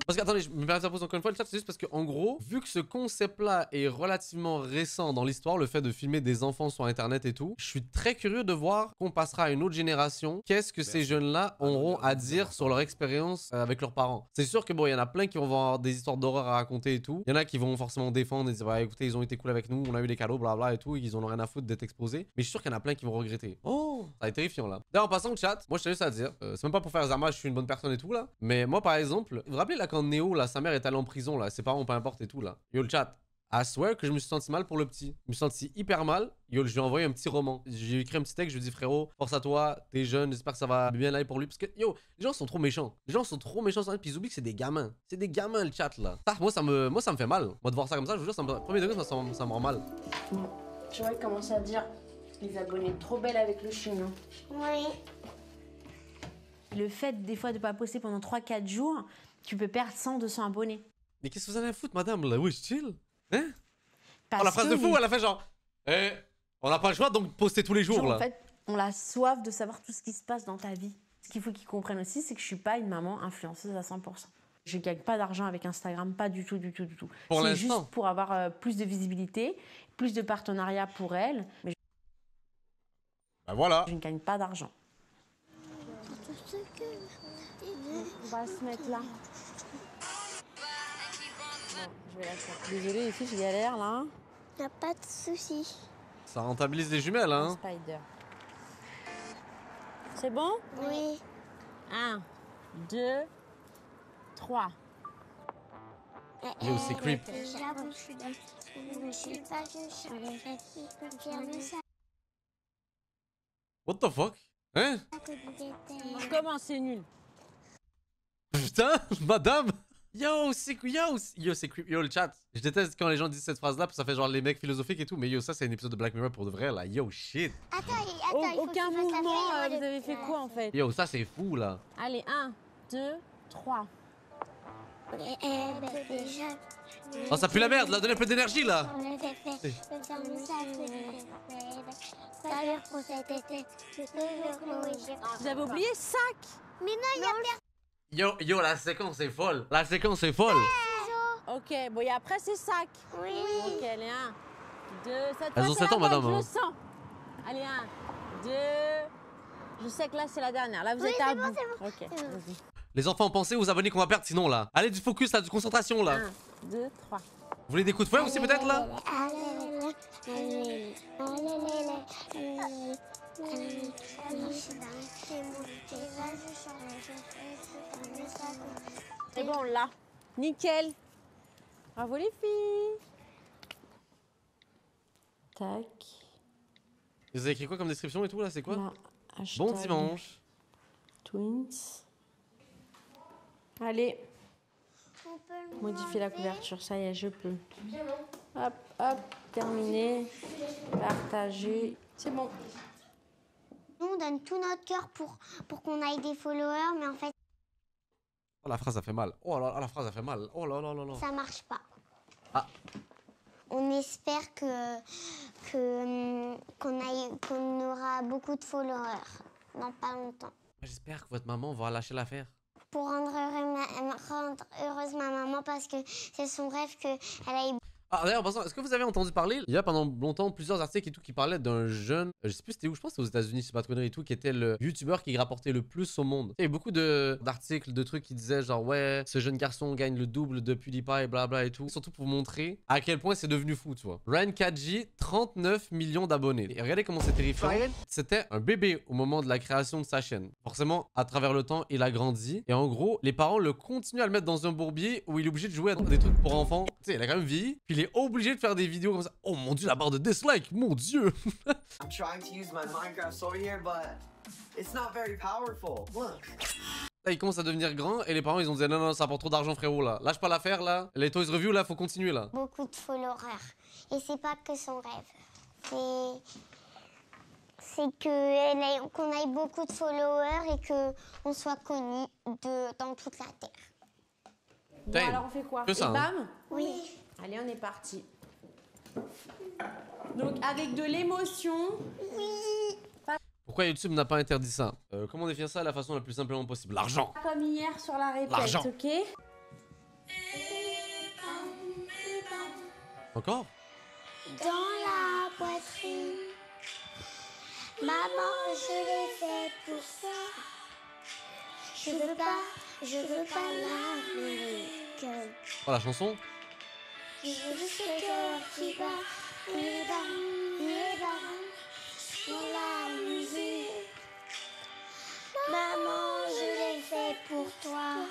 Parce que, attendez, je me permets de poser encore une fois le chat, c'est juste parce que, en gros, vu que ce concept-là est relativement récent dans l'histoire, le fait de filmer des enfants sur Internet et tout, je suis très curieux de voir qu'on passera à une autre génération. Qu'est-ce que ces jeunes-là auront à dire sur leur expérience avec leurs parents? C'est sûr que, bon, il y en a plein qui vont avoir des histoires d'horreur à raconter et tout. Il y en a qui vont forcément défendre et dire, bah, écoutez, ils ont été cool avec nous, on a eu des cadeaux, blabla et tout, et ils en ont rien à foutre d'être exposés. Mais je suis sûr qu'il y en a plein qui vont regretter. Oh, ça va être terrifiant là. D'ailleurs, en passant au chat, moi je tiens juste à dire, c'est même pas pour faire Zama, je suis une bonne personne et tout là. Mais moi par exemple, vous vous rappelez là quand Néo, là, sa mère est allée en prison là, ses parents peu importe et tout là. Yo le chat, I swear que je me suis senti mal pour le petit. Je me suis senti hyper mal. Yo, je lui ai envoyé un petit roman. J'ai écrit un petit texte, je lui ai dit frérot, force à toi, t'es jeune, j'espère que ça va bien aller pour lui. Parce que yo, les gens sont trop méchants. Les gens sont trop méchants, puis ils oublient que c'est des gamins. C'est des gamins le chat là. Moi ça me fait mal. Moi de voir ça comme ça, je vous jure, premier degré, ça me rend mal. Je vois, il commence à dire les abonnés trop belles avec le chien. Oui. Le fait des fois de pas poster pendant 3-4 jours, tu peux perdre 100-200 abonnés. Mais qu'est-ce que vous allez foutre madame là? Oui, chill. Hein? Parce oh la phrase de fou, les... elle a fait genre on n'a pas le choix donc poster tous les jours là. En fait, on a soif de savoir tout ce qui se passe dans ta vie. Ce qu'il faut qu'ils comprennent aussi, c'est que je suis pas une maman influenceuse à 100%. Je gagne pas d'argent avec Instagram, pas du tout. C'est juste pour avoir plus de visibilité, plus de partenariats pour elle. Mais bah voilà. Je ne gagne pas d'argent. On va se mettre là. Bon, je vais la faire. Désolée les filles, je galère là. Y'a pas de souci. Ça rentabilise les jumelles hein. Spider. C'est bon? Oui. 1, 2, 3. Yo, c'est creep. What the fuck? Hein? Comment c'est nul? Putain, madame! Yo, c'est creep. Yo, le chat. Je déteste quand les gens disent cette phrase-là, parce que ça fait genre les mecs philosophiques et tout. Mais yo, ça, c'est un épisode de Black Mirror pour de vrai, là. Yo, shit. Attends, aucun mouvement, vous avez fait quoi en fait? Yo, ça, c'est fou, là. Allez, 1, 2, 3. Oh, ça pue la merde, là. Donnez un peu d'énergie, là. Vous avez oublié sac? Mais non, il y a personne. Yo, la séquence est folle. La séquence est folle. Ok, bon, et après, c'est sac. Oui. Ok, allez, 1, 2, cette Elles fois, ont c'est 7 la ans, bonne, madame. je Hein. le sens. Allez, 1, 2. Je sais que là, c'est la dernière. Là, vous êtes à bout. Ok, vas-y. Les enfants, pensez aux abonnés qu'on va perdre sinon, là. Allez, du focus, là, de concentration, là. 1, 2, 3. Vous voulez des coups de fouet aussi, peut-être, là? C'est bon, là. Nickel. Bravo les filles. Tac. Vous avez écrit quoi comme description et tout, là? C'est quoi? Là, bon dimanche. Twins. Allez. Modifier la couverture, ça y est, je peux. Hop, hop, terminé. Partager. C'est bon. Nous, on donne tout notre cœur pour qu'on aille des followers, mais en fait... Oh, la phrase, ça fait mal. Oh là, la phrase, ça fait mal. Oh là là là là. Ça marche pas. Ah. On espère qu'on aura beaucoup de followers dans pas longtemps. J'espère que votre maman va lâcher l'affaire. Pour rendre heureuse ma maman parce que c'est son rêve qu'elle aille... Ah d'ailleurs, est-ce que vous avez entendu parler? Il y a pendant longtemps plusieurs articles et tout qui parlaient d'un jeune, je sais plus c'était où, je pense que c'était aux États-Unis, c'est pas de conneries et tout, qui était le youtubeur qui rapportait le plus au monde. Il y a eu beaucoup d'articles, de trucs qui disaient genre ouais, ce jeune garçon gagne le double de PewDiePie et blabla et tout. Surtout pour montrer à quel point c'est devenu fou, tu vois. Ryan Kaji, 39 millions d'abonnés. Et regardez comment c'est terrifiant. C'était un bébé au moment de la création de sa chaîne. Forcément, à travers le temps, il a grandi. Et en gros, les parents le continuent à le mettre dans un bourbier où il est obligé de jouer à des trucs pour enfants. Tu sais, il a quand même vieilli. Puis il est obligé de faire des vidéos comme ça. Oh mon dieu, la barre de dislike, mon dieu. I'm trying to use my Minecraft sword here, but it's not very powerful. Look. Là, il commence à devenir grand et les parents ils ont dit non, non, ça apporte trop d'argent, frérot, là. Lâche pas l'affaire, là. Les Toys Review, là, faut continuer, là. Beaucoup de followers. Et c'est pas que son rêve. C'est qu'on ait beaucoup de followers et qu'on soit connu dans toute la Terre. Bon, alors on fait quoi? Que ça, et bam? Oui. Allez, on est parti. Donc, avec de l'émotion. Oui. Pourquoi YouTube n'a pas interdit ça? Comment définir ça de la façon la plus simplement possible? L'argent. Comme hier sur la répète, l'argent. ok? Encore? Dans la poitrine. Maman, je l'ai fait pour ça. Je veux pas l'Amérique. Oh, la chanson? Je veux juste le cœur qui bat, sur la musique. Maman, je l'ai fait pour toi.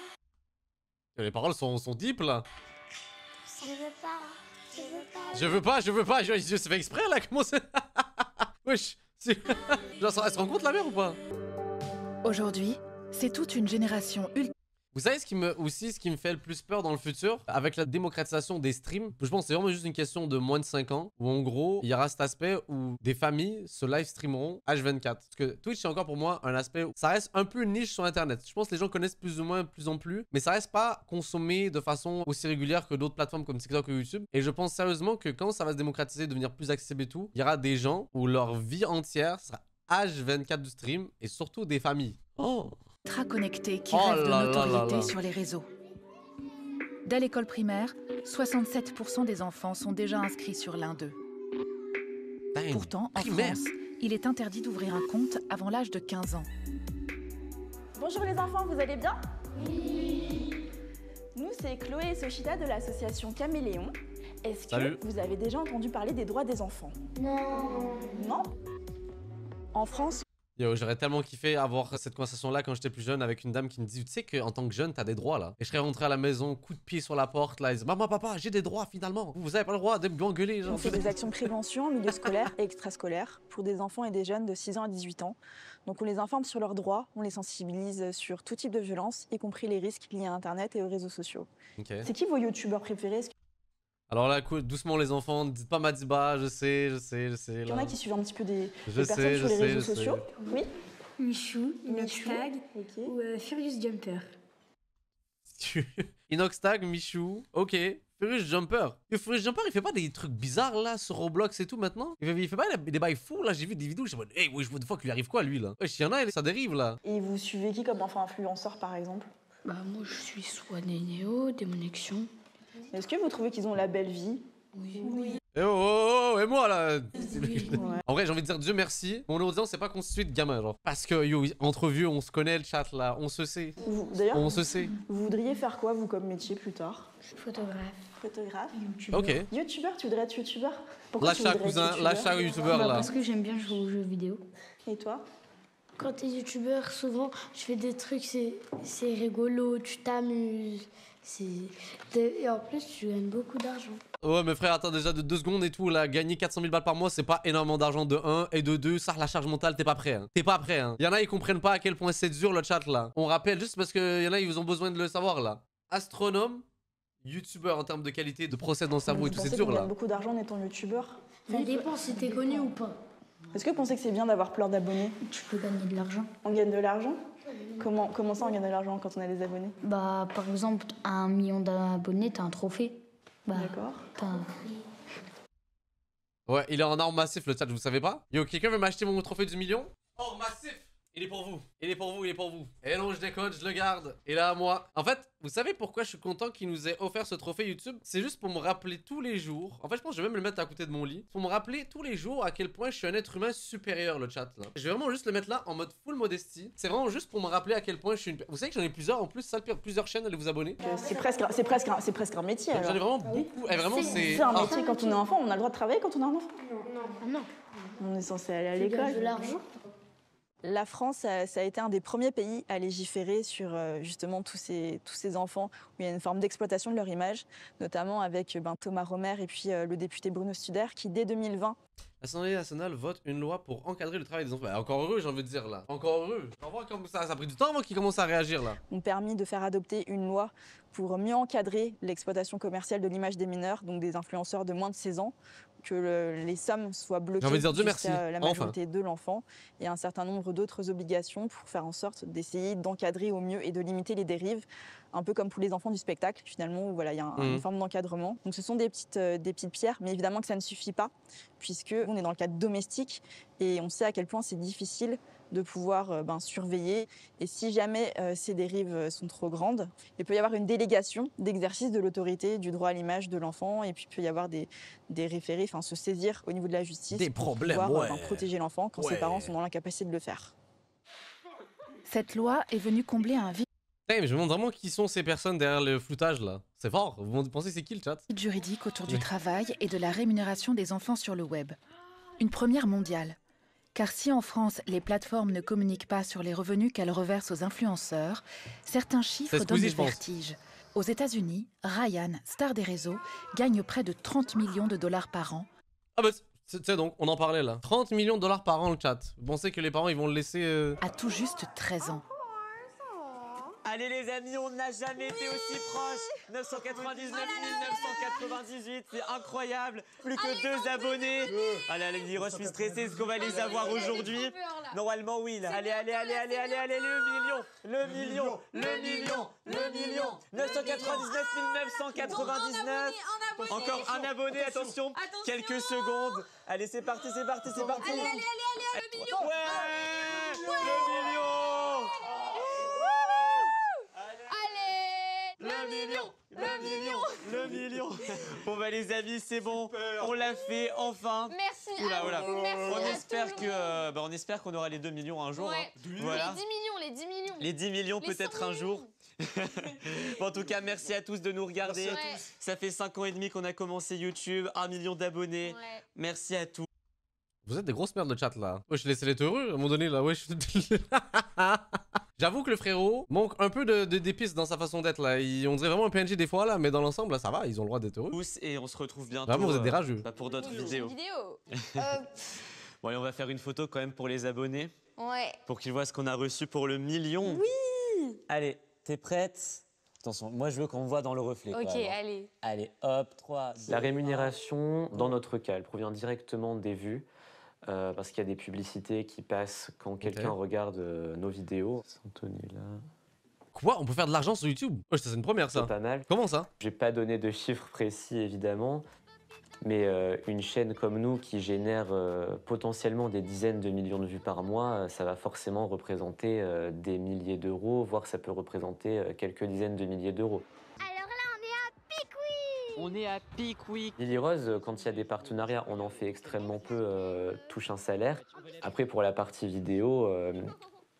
Les paroles sont deep là. Je veux pas. Je veux pas, c'est fait exprès là, comment c'est? Wesh, genre elle se rend compte la mère ou pas? Aujourd'hui, c'est toute une génération ultra. Vous savez ce qui me fait le plus peur dans le futur? Avec la démocratisation des streams, je pense que c'est vraiment juste une question de moins de 5 ans, où en gros, il y aura cet aspect où des familles se live streameront H24. Parce que Twitch, c'est encore pour moi un aspect où ça reste un peu une niche sur Internet. Je pense que les gens connaissent plus ou moins de plus en plus, mais ça reste pas consommé de façon aussi régulière que d'autres plateformes comme TikTok ou YouTube. Et je pense sérieusement que quand ça va se démocratiser, devenir plus accessible et tout, il y aura des gens où leur vie entière sera H24 du stream et surtout des familles. Oh! Ultra connectés qui rêvent de notoriété sur les réseaux. Dès l'école primaire, 67% des enfants sont déjà inscrits sur l'un d'eux. Pourtant, en France, il est interdit d'ouvrir un compte avant l'âge de 15 ans. Bonjour les enfants, vous allez bien? Oui. Nous, c'est Chloé et Sochita de l'association Caméléon. Est-ce que vous avez déjà entendu parler des droits des enfants? Non. Non? En France... Yo, j'aurais tellement kiffé avoir cette conversation-là quand j'étais plus jeune avec une dame qui me dit, tu sais qu'en tant que jeune, t'as des droits là. Et je serais rentré à la maison, coup de pied sur la porte, là, ils disent, maman, papa, j'ai des droits finalement. Vous avez pas le droit de m'engueuler. On fait des actions de prévention en milieu scolaire et extrascolaire pour des enfants et des jeunes de 6 ans à 18 ans. Donc on les informe sur leurs droits, on les sensibilise sur tout type de violence, y compris les risques liés à Internet et aux réseaux sociaux. Okay. C'est qui vos youtubeurs préférés? Alors là, doucement les enfants, ne dites pas Madiba, je sais. Il y en a qui suivent un petit peu des personnes sur les réseaux sociaux. Oui. Michou, Inoxtag ou Furious Jumper. Inoxtag, Michou, ok. Furious Jumper. Furious Jumper, il fait pas des trucs bizarres là sur Roblox et tout maintenant? Il fait pas des bails fous là, j'ai vu des vidéos, je me dis, hey, je vois des fois qu'il lui arrive quoi lui là? Wesh, il y en a, ça dérive là. Et vous suivez qui comme enfant influenceur par exemple? Bah moi je suis soit Nénéo, Démonection. Est-ce que vous trouvez qu'ils ont la belle vie? Oui. Et et moi là ouais. En vrai, j'ai envie de dire Dieu merci, mon audience c'est pas constitué de gamins genre. Parce que yo, entre vieux, on se connaît le chat là, on se sait. D'ailleurs, on se sait. Vous voudriez faire quoi vous comme métier plus tard? Photographe. Photographe? YouTubeur. Ok. YouTubeur, tu voudrais être youtubeur? Pourquoi Lâche un cousin, lâche un youtubeur là. Parce que j'aime bien jouer aux jeux vidéo. Et toi? Quand t'es youtubeur, souvent je fais des trucs, c'est rigolo, tu t'amuses. Et en plus, tu gagnes beaucoup d'argent. Ouais, mais frère, attends, déjà de 2 secondes et tout, là, gagner 400 000 balles par mois, c'est pas énormément d'argent de 1. Et de 2, ça, la charge mentale, t'es pas prêt. Hein. T'es pas prêt. Hein. Y en a, ils comprennent pas à quel point c'est dur le chat là. On rappelle juste parce que y en a, ils ont besoin de le savoir là. Astronome, youtubeur en termes de qualité, de procès dans le cerveau et tout, c'est dur là. Tu gagnes beaucoup d'argent en étant youtubeur? Ça dépend si t'es connu ou pas. Est-ce que vous pensez que c'est bien d'avoir plein d'abonnés? Tu peux gagner de l'argent. On gagne de l'argent? Comment ça on gagne de l'argent quand on a des abonnés? Bah par exemple, à 1 million d'abonnés, t'as un trophée. Bah, d'accord. Ouais, il est en or massif le chat, vous savez pas? Yo, quelqu'un veut m'acheter mon trophée du million? Or massif! Il est pour vous, il est pour vous, il est pour vous. Et non, je déconne, je le garde. Et là, moi. En fait, vous savez pourquoi je suis content qu'il nous ait offert ce trophée YouTube? C'est juste pour me rappeler tous les jours. En fait, je pense que je vais même le mettre à côté de mon lit. Pour me rappeler tous les jours à quel point je suis un être humain supérieur, le chat là. Je vais vraiment juste le mettre là en mode full modestie. C'est vraiment juste pour me rappeler à quel point je suis une. Vous savez que j'en ai plusieurs en plus, ça le pire, plusieurs chaînes, allez vous abonner. C'est presque un métier. J'en ai vraiment beaucoup. Et vraiment, c'est un métier quand on est enfant. On a le droit de travailler quand on est un enfant? Non. On est censé aller à l'école. De l'argent. La France, ça a été un des premiers pays à légiférer sur justement tous ces enfants où il y a une forme d'exploitation de leur image, notamment avec Thomas Romer et puis le député Bruno Studer qui, dès 2020... L'Assemblée nationale vote une loi pour encadrer le travail des enfants. Bah, encore heureux, j'ai envie de dire là. Encore heureux. On voit comme ça a pris du temps avant qu'ils commencent à réagir là. Ont permis de faire adopter une loi pour mieux encadrer l'exploitation commerciale de l'image des mineurs, donc des influenceurs de moins de 16 ans, que les sommes soient bloquées jusqu'à la majorité de l'enfant et un certain nombre d'autres obligations pour faire en sorte d'essayer d'encadrer au mieux et de limiter les dérives. un peu comme pour les enfants du spectacle, finalement, où voilà, il y a une forme d'encadrement. Donc ce sont des petites pierres, mais évidemment que ça ne suffit pas, puisqu'on est dans le cadre domestique et on sait à quel point c'est difficile de pouvoir surveiller. Et si jamais ces dérives sont trop grandes, il peut y avoir une délégation d'exercice de l'autorité du droit à l'image de l'enfant, et puis il peut y avoir des référés, enfin se saisir au niveau de la justice des pour problèmes, pouvoir protéger l'enfant quand ses parents sont dans l'incapacité de le faire. Cette loi est venue combler un vide Hey, mais je me demande vraiment qui sont ces personnes derrière le floutage là. C'est fort. Vous pensez c'est qui le chat? juridique autour du travail et de la rémunération des enfants sur le web. Une première mondiale. Car si en France, les plateformes ne communiquent pas sur les revenus qu'elles reversent aux influenceurs, certains chiffres donnent le vertige. Aux États-Unis, Ryan, star des réseaux, gagne près de 30 millions de dollars par an. Ah bah, c'est donc, on en parlait là. 30 millions de dollars par an le chat. Vous pensez que les parents ils vont le laisser à tout juste 13 ans. Allez les amis, on n'a jamais été aussi proche. 999 998, c'est incroyable. Plus que 2 abonnés. Allez les Roches, je suis stressé. Est-ce qu'on va les avoir aujourd'hui? Normalement oui. Là. Allez, le million. 999 999. Encore un abonné, attention. Quelques secondes. Allez, c'est parti. Allez, le million. Ouais, le million. Le million. Bon bah les amis, c'est bon, on l'a fait enfin. Merci. On espère qu'on aura les 2 millions un jour. Ouais. Voilà. Les 10 millions peut-être un jour. Bon, en tout cas, merci à tous de nous regarder. Ça fait 5 ans et demi qu'on a commencé YouTube, 1 million d'abonnés. Ouais. Merci à tous. Vous êtes des grosses merdes le chat là. Wesh, laissez-les heureux à un moment donné là. Wesh. J'avoue que le frérot manque un peu d'épices dans sa façon d'être là. On dirait vraiment un PNJ des fois là, mais dans l'ensemble là ça va, ils ont le droit d'être heureux. Et on se retrouve bientôt. Vraiment, vous êtes des rageux. Pour d'autres vidéos. Bon, allez, on va faire une photo quand même pour les abonnés. Ouais. Pour qu'ils voient ce qu'on a reçu pour le million. Oui. Allez, t'es prête? Attention, moi je veux qu'on me voit dans le reflet. Ok, quoi, allez. Allez, hop, 3, 2, La rémunération, dans notre cas, elle provient directement des vues. Parce qu'il y a des publicités qui passent quand quelqu'un regarde nos vidéos. Anthony là. Quoi? On peut faire de l'argent sur YouTube? Oh, c'est une première ça. C'est pas mal. Comment ça? J'ai pas donné de chiffres précis évidemment, mais une chaîne comme nous qui génère potentiellement des dizaines de millions de vues par mois, ça va forcément représenter des milliers d'euros, voire ça peut représenter quelques dizaines de milliers d'euros. On est à Peak Week. Lily Rose, quand il y a des partenariats, on en fait extrêmement peu, touche un salaire. Après, pour la partie vidéo,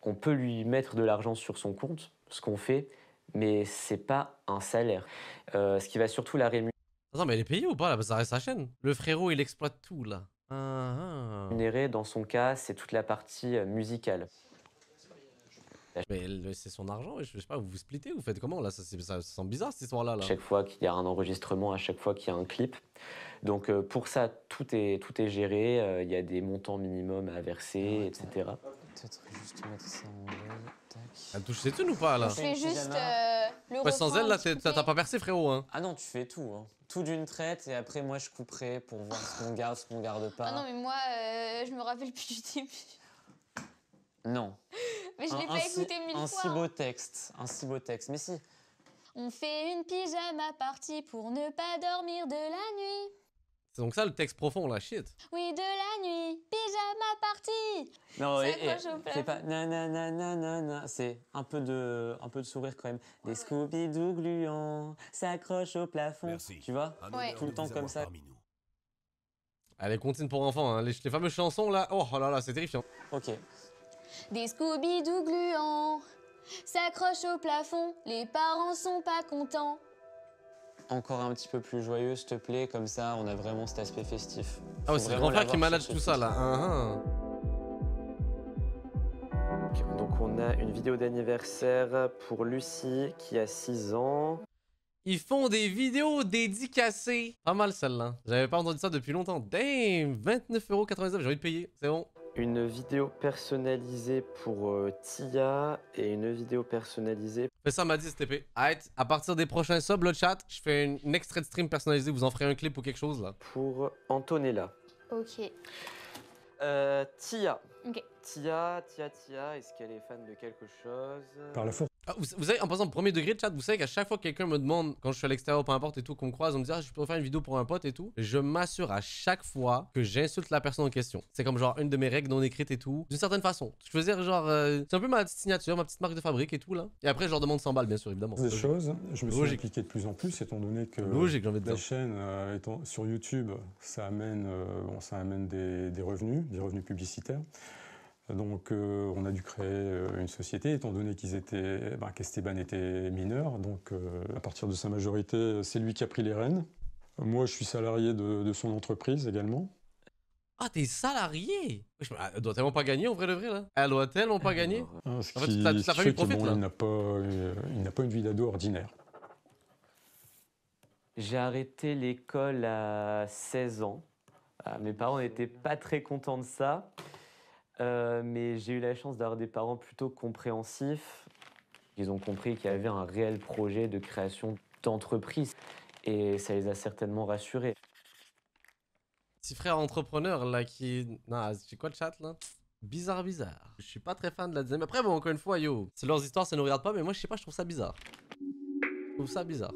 on peut lui mettre de l'argent sur son compte, ce qu'on fait, mais c'est pas un salaire. Ce qui va surtout la rémunérer. Attends, mais elle est payée ou pas là? Parce que ça reste sa chaîne. Le frérot, il exploite tout là. Dans son cas, c'est toute la partie musicale. Mais c'est son argent, je sais pas, vous vous splittez, vous faites comment là? Ça semble bizarre cette histoire-là. À chaque fois qu'il y a un enregistrement, à chaque fois qu'il y a un clip. Donc pour ça, tout est géré, il y a des montants minimums à verser, etc. Peut-être juste mettre ça en live. Elle touche ses thunes ou pas là? Je fais juste le ouais, sans elle là, t'as pas percé frérot hein. Ah non, tu fais tout. Hein. Tout d'une traite et après moi je couperai pour voir ce qu'on garde, ce qu'on garde pas. Ah non mais moi je me rappelle plus du début. Non. Mais je l'ai pas écouté 1000 fois. Un si beau texte, mais si. On fait une pyjama party pour ne pas dormir de la nuit. C'est donc ça le texte profond là, shit. Oui, de la nuit, pyjama party. Non, c'est pas nanana, c'est un peu de sourire quand même. Des Scooby-Doo gluants s'accrochent au plafond. Merci. Tu vois? Ouais. Tout le temps comme ça. Allez, continue pour enfants, hein. Les fameuses chansons là. Oh là là, c'est terrifiant. Ok. Des Scooby-Doo gluants s'accrochent au plafond, les parents sont pas contents. Encore un petit peu plus joyeux, s'il te plaît, comme ça on a vraiment cet aspect festif. Ah ouais, c'est le grand frère qui manage tout ça là. Donc on a une vidéo d'anniversaire pour Lucie qui a 6 ans. Ils font des vidéos dédicacées. Pas mal celle-là. J'avais pas entendu ça depuis longtemps. Damn, 29,99 €, j'ai envie de payer, c'est bon. Une vidéo personnalisée pour Tia et une vidéo personnalisée. Fais ça, m'a dit STP. Arrête, à partir des prochains subs, le chat, je fais une extrait de stream personnalisé. Vous en ferez un clip ou quelque chose là. Pour Antonella. Ok. Tia. Ok. Tia, est-ce qu'elle est fan de quelque chose? Par la force. Vous savez, en passant premier degré de chat, vous savez qu'à chaque fois que quelqu'un me demande, quand je suis à l'extérieur, peu importe et tout, qu'on me croise, on me dit, ah, je peux faire une vidéo pour un pote et tout. Je m'assure à chaque fois que j'insulte la personne en question. C'est comme genre une de mes règles non écrites et tout, d'une certaine façon. Je veux dire, genre, c'est un peu ma petite signature, ma petite marque de fabrique et tout là. Et après, je leur demande 100 balles, bien sûr, évidemment. Des choses, je me suis impliqué de plus en plus, étant donné que logique, j'ai envie de dire. la chaîne étant sur YouTube, ça amène des revenus publicitaires. Donc on a dû créer une société, étant donné qu'Esteban était mineur. Donc à partir de sa majorité, c'est lui qui a pris les rênes. Moi, je suis salarié de son entreprise également. Ah, t'es salarié? Elle doit tellement pas gagner en vrai de vrai là. Elle doit tellement pas gagner. En fait, toute la famille profite là. Il n'a pas une vie d'ado ordinaire. J'ai arrêté l'école à 16 ans. Mes parents n'étaient pas très contents de ça. Mais j'ai eu la chance d'avoir des parents plutôt compréhensifs. Ils ont compris qu'il y avait un réel projet de création d'entreprise et ça les a certainement rassurés. Petit frère entrepreneur là qui... Non, c'est quoi le chat là? Bizarre. Je suis pas très fan de la deuxième. Après bon, encore une fois, yo, c'est leurs histoires, ça nous regarde pas, mais moi je sais pas, je trouve ça bizarre. Je trouve ça bizarre.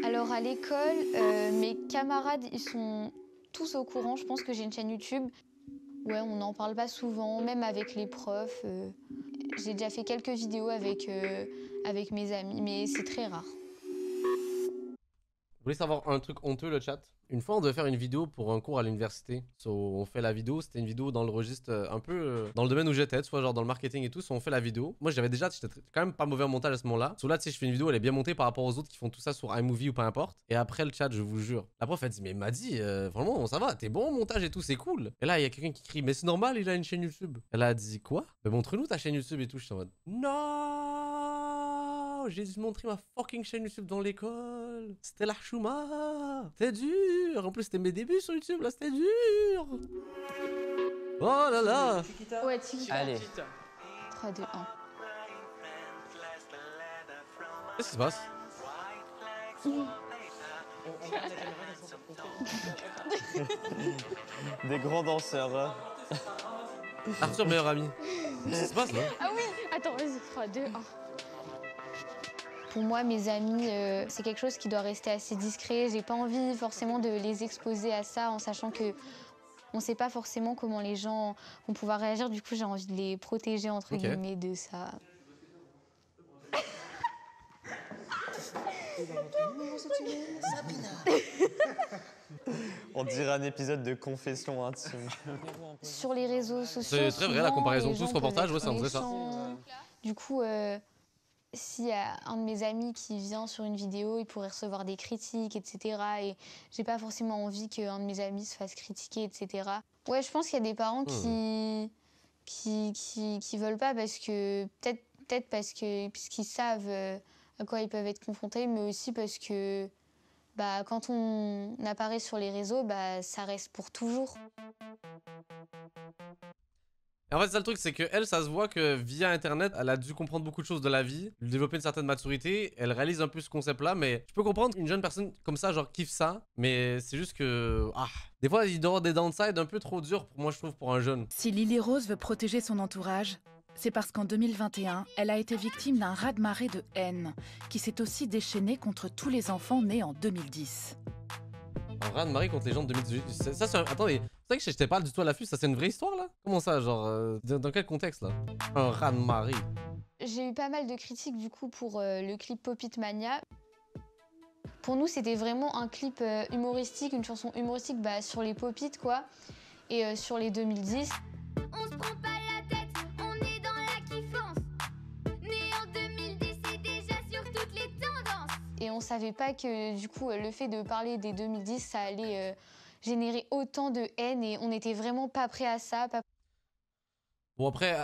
Alors à l'école, mes camarades, ils sont tous au courant. Je pense que j'ai une chaîne YouTube. Ouais, on n'en parle pas souvent, même avec les profs. J'ai déjà fait quelques vidéos avec mes amis, mais c'est très rare. Vous voulez savoir un truc honteux, le chat? Une fois, on devait faire une vidéo pour un cours à l'université. On fait la vidéo, c'était une vidéo dans le registre un peu dans le domaine où j'étais, soit genre dans le marketing et tout. On fait la vidéo. Moi, j'étais quand même pas mauvais en montage à ce moment-là. Là, tu sais, je fais une vidéo, elle est bien montée par rapport aux autres qui font tout ça sur iMovie ou peu importe. Et après le chat, je vous jure, la prof, elle dit, mais Madi, vraiment, ça va, t'es bon en montage et tout, c'est cool. Et là, il y a quelqu'un qui crie, mais c'est normal, il a une chaîne YouTube. Elle a dit, quoi? Mais montre-nous ta chaîne YouTube et tout. Je suis en mode, non, j'ai dû montrer ma fucking chaîne YouTube dans l'école. C'était la chouma. C'était dur. En plus, c'était mes débuts sur YouTube, là, c'était dur. Oh là là. Ouais, Tiki. Allez. 3, 2, 1. Qu'est-ce qui se passe? Des grands danseurs. Hein. Arthur, meilleur ami. Qu'est-ce qui se passe là? Ah oui. Attends, vas-y, 3, 2, 1. Pour moi, mes amis, c'est quelque chose qui doit rester assez discret. J'ai pas envie forcément de les exposer à ça en sachant que on sait pas forcément comment les gens vont pouvoir réagir. Du coup, j'ai envie de les protéger entre guillemets de ça. On dirait un épisode de confession intime. Sur les réseaux sociaux, c'est très vrai la comparaison. Tout ce reportage, ouais, ça en faisait ça. Du coup, s'il y a un de mes amis qui vient sur une vidéo, il pourrait recevoir des critiques, etc. Et j'ai pas forcément envie qu'un de mes amis se fasse critiquer, etc. Ouais, je pense qu'il y a des parents qui veulent pas parce que peut-être parce qu'ils savent à quoi ils peuvent être confrontés, mais aussi parce que quand on apparaît sur les réseaux, ça reste pour toujours. En fait, c'est ça le truc, c'est que elle, ça se voit que via internet, elle a dû comprendre beaucoup de choses de la vie, développer une certaine maturité, elle réalise un peu ce concept-là, mais je peux comprendre une jeune personne comme ça, genre kiffe ça, mais c'est juste que des fois, il doit y avoir des downsides un peu trop durs pour moi, je trouve, pour un jeune. Si Lily Rose veut protéger son entourage, c'est parce qu'en 2021, elle a été victime d'un raz-de-marée de haine qui s'est aussi déchaîné contre tous les enfants nés en 2010. Un raz-de-marée contre les gens de 2018. Ça, c'est un... Attendez, c'est vrai que je t'ai pas du tout à l'affût, ça c'est une vraie histoire là? Comment ça, genre, dans quel contexte là? Un raz-de-marée. J'ai eu pas mal de critiques du coup pour le clip Pop It Mania. Pour nous, c'était vraiment un clip humoristique, une chanson humoristique sur les pop-it quoi, et sur les 2010. On se prend pas la tête, on est dans la kiffance. Né en 2010, c'est déjà sur toutes les tendances. Et on savait pas que du coup le fait de parler des 2010, ça allait générer autant de haine et on n'était vraiment pas prêt à ça. Bon après,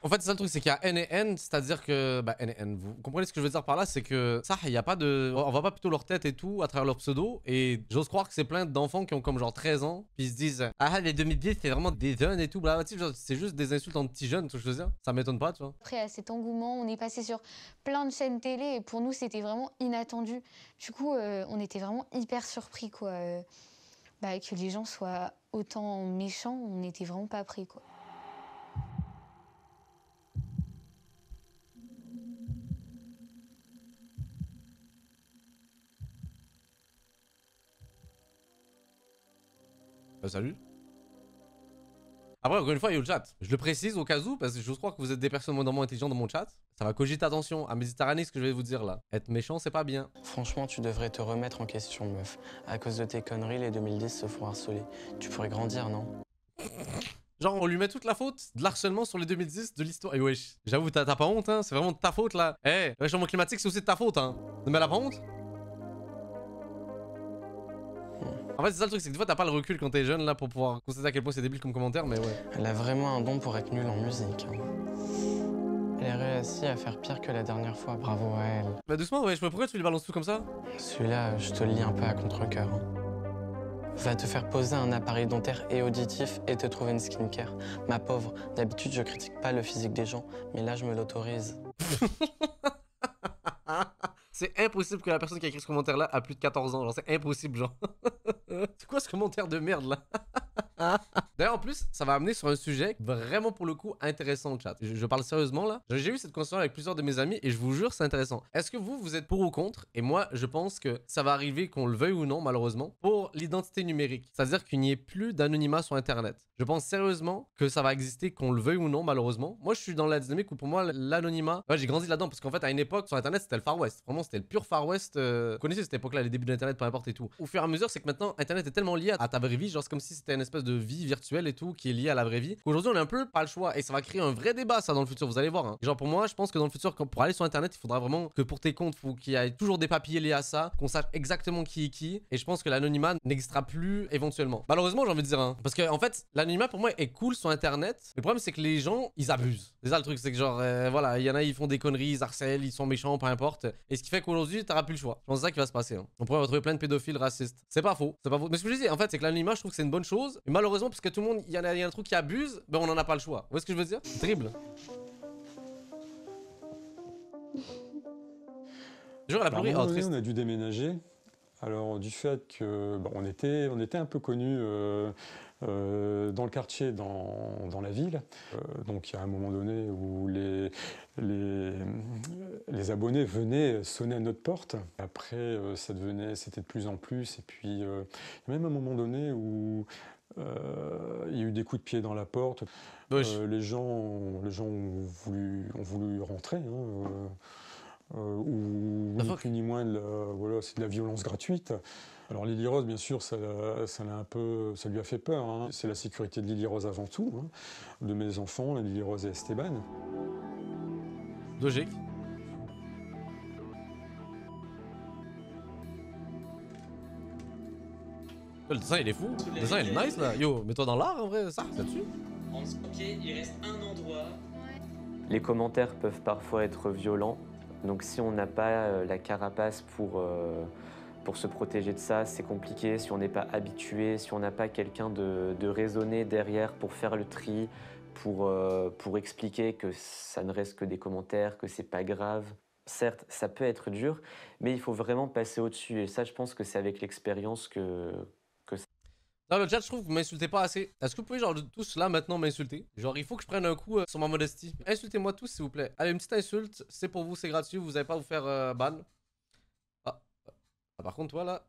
en fait c'est ça le truc, c'est qu'il y a N et N, c'est-à-dire que, N et N, vous comprenez ce que je veux dire par là, c'est que ça, il y a pas de... On voit pas plutôt leur tête et tout à travers leur pseudo, et j'ose croire que c'est plein d'enfants qui ont comme genre 13 ans, puis ils se disent « Ah, les 2010, c'est vraiment des jeunes et tout, bla, c'est juste des insultes en petits jeunes, tu vois ce que je veux dire? Ça m'étonne pas, tu vois. » Après, à cet engouement, on est passé sur plein de chaînes télé, et pour nous, c'était vraiment inattendu. Du coup, on était vraiment hyper surpris, quoi. bah, que les gens soient autant méchants, on n'était vraiment pas prêts, quoi. Salut. Après, encore une fois, il y a le chat. Je le précise au cas où, parce que j'ose croire que vous êtes des personnes moindrement intelligentes dans mon chat. Ça va cogiter attention à Méditerranée, ce que je vais vous dire là. Être méchant, c'est pas bien. Franchement, tu devrais te remettre en question, meuf. À cause de tes conneries, les 2010 se font harceler. Tu pourrais grandir, non? Genre, on lui met toute la faute de l'harcèlement sur les 2010 de l'histoire. Et wesh, j'avoue, t'as pas honte, hein? C'est vraiment de ta faute là. Eh, hey, le réchauffement climatique, c'est aussi de ta faute, hein? Mais elle a pas honte? En fait, c'est ça le truc, c'est que des fois, t'as pas le recul quand t'es jeune là pour pouvoir constater à quel point c'est débile comme commentaire, mais ouais. Elle a vraiment un don pour être nulle en musique. Hein. Elle a réussi à faire pire que la dernière fois, bravo à elle. Bah doucement, ouais, pourquoi tu lui balances tout comme ça? Celui-là, je te le lis un peu à contre-cœur. Hein. Va te faire poser un appareil dentaire et auditif et te trouver une skincare. Ma pauvre, d'habitude je critique pas le physique des gens, mais là je me l'autorise. C'est impossible que la personne qui a écrit ce commentaire là a plus de 14 ans, genre c'est impossible genre. C'est quoi ce commentaire de merde là? D'ailleurs en plus, ça va amener sur un sujet vraiment pour le coup intéressant le chat. Je parle sérieusement là. J'ai eu cette conversation avec plusieurs de mes amis et je vous jure c'est intéressant. Est-ce que vous êtes pour ou contre? Et moi je pense que ça va arriver qu'on le veuille ou non malheureusement pour l'identité numérique. C'est-à-dire qu'il n'y ait plus d'anonymat sur internet. Je pense sérieusement que ça va exister qu'on le veuille ou non malheureusement. Moi je suis dans la dynamique où pour moi l'anonymat, ouais, j'ai grandi là-dedans parce qu'en fait à une époque sur internet c'était le Far West. Vraiment c'était le pur Far West. Vous connaissez cette époque là, les débuts d'internet peu importe et tout. Au fur et à mesure c'est que maintenant internet est tellement lié à ta vraie vie, genre c'est comme si c'était une espèce de vie virtuelle et tout qui est liée à la vraie vie. Aujourd'hui on a un peu pas le choix et ça va créer un vrai débat ça dans le futur, vous allez voir. Hein. Genre pour moi je pense que dans le futur pour aller sur internet il faudra vraiment que pour tes comptes faut qu'il y ait toujours des papiers liés à ça, qu'on sache exactement qui est qui et je pense que l'anonymat n'existera plus éventuellement. Malheureusement j'ai envie de dire hein, parce que en fait l'anonymat pour moi est cool sur internet. Le problème c'est que les gens ils abusent. C'est ça le truc, c'est que genre voilà, il y en a ils font des conneries, ils harcèlent, ils sont méchants, peu importe. Et ce qui fait qu'aujourd'hui t'auras plus le choix. Je pense que c'est ça qui va se passer. Hein. On pourrait retrouver plein de pédophiles racistes. C'est pas faux, c'est pas faux. Mais ce que je dis en fait c'est que l'anonymat je trouve que c'est une bonne chose. Mais malheureusement parce que tout le monde il y a un truc qui abuse, ben on en a pas le choix. Vous voyez ce que je veux dire? C'est terrible. Genre la pleurer, oh, triste. On a dû déménager. Alors du fait que bon, on était un peu connus dans le quartier, dans la ville. Donc il y a un moment donné où les abonnés venaient sonner à notre porte. Après c'était de plus en plus. Et puis il y a même un moment donné où il y a eu des coups de pied dans la porte. Les gens ont voulu rentrer. Hein, ou ni plus ni moins, voilà, c'est de la violence gratuite. Alors Lily Rose, bien sûr, ça lui a fait peur. Hein. C'est la sécurité de Lily Rose avant tout, hein, de mes enfants, Lily Rose et Esteban. Logique. Le dessin il est fou, le dessin il est nice là. Yo, mets-toi dans l'art en vrai, ça là-dessus. Ok, il reste un endroit. Les commentaires peuvent parfois être violents. Donc si on n'a pas la carapace pour se protéger de ça, c'est compliqué. Si on n'est pas habitué, si on n'a pas quelqu'un de raisonné derrière pour faire le tri, pour expliquer que ça ne reste que des commentaires, que c'est pas grave. Certes, ça peut être dur, mais il faut vraiment passer au-dessus. Et ça, je pense que c'est avec l'expérience que ça... Dans le chat, je trouve que vous m'insultez pas assez. Est-ce que vous pouvez genre tous là maintenant m'insulter? Genre il faut que je prenne un coup sur ma modestie. Insultez-moi tous s'il vous plaît. Allez, une petite insulte, c'est pour vous, c'est gratuit, vous n'allez pas vous faire ban. Par contre toi là,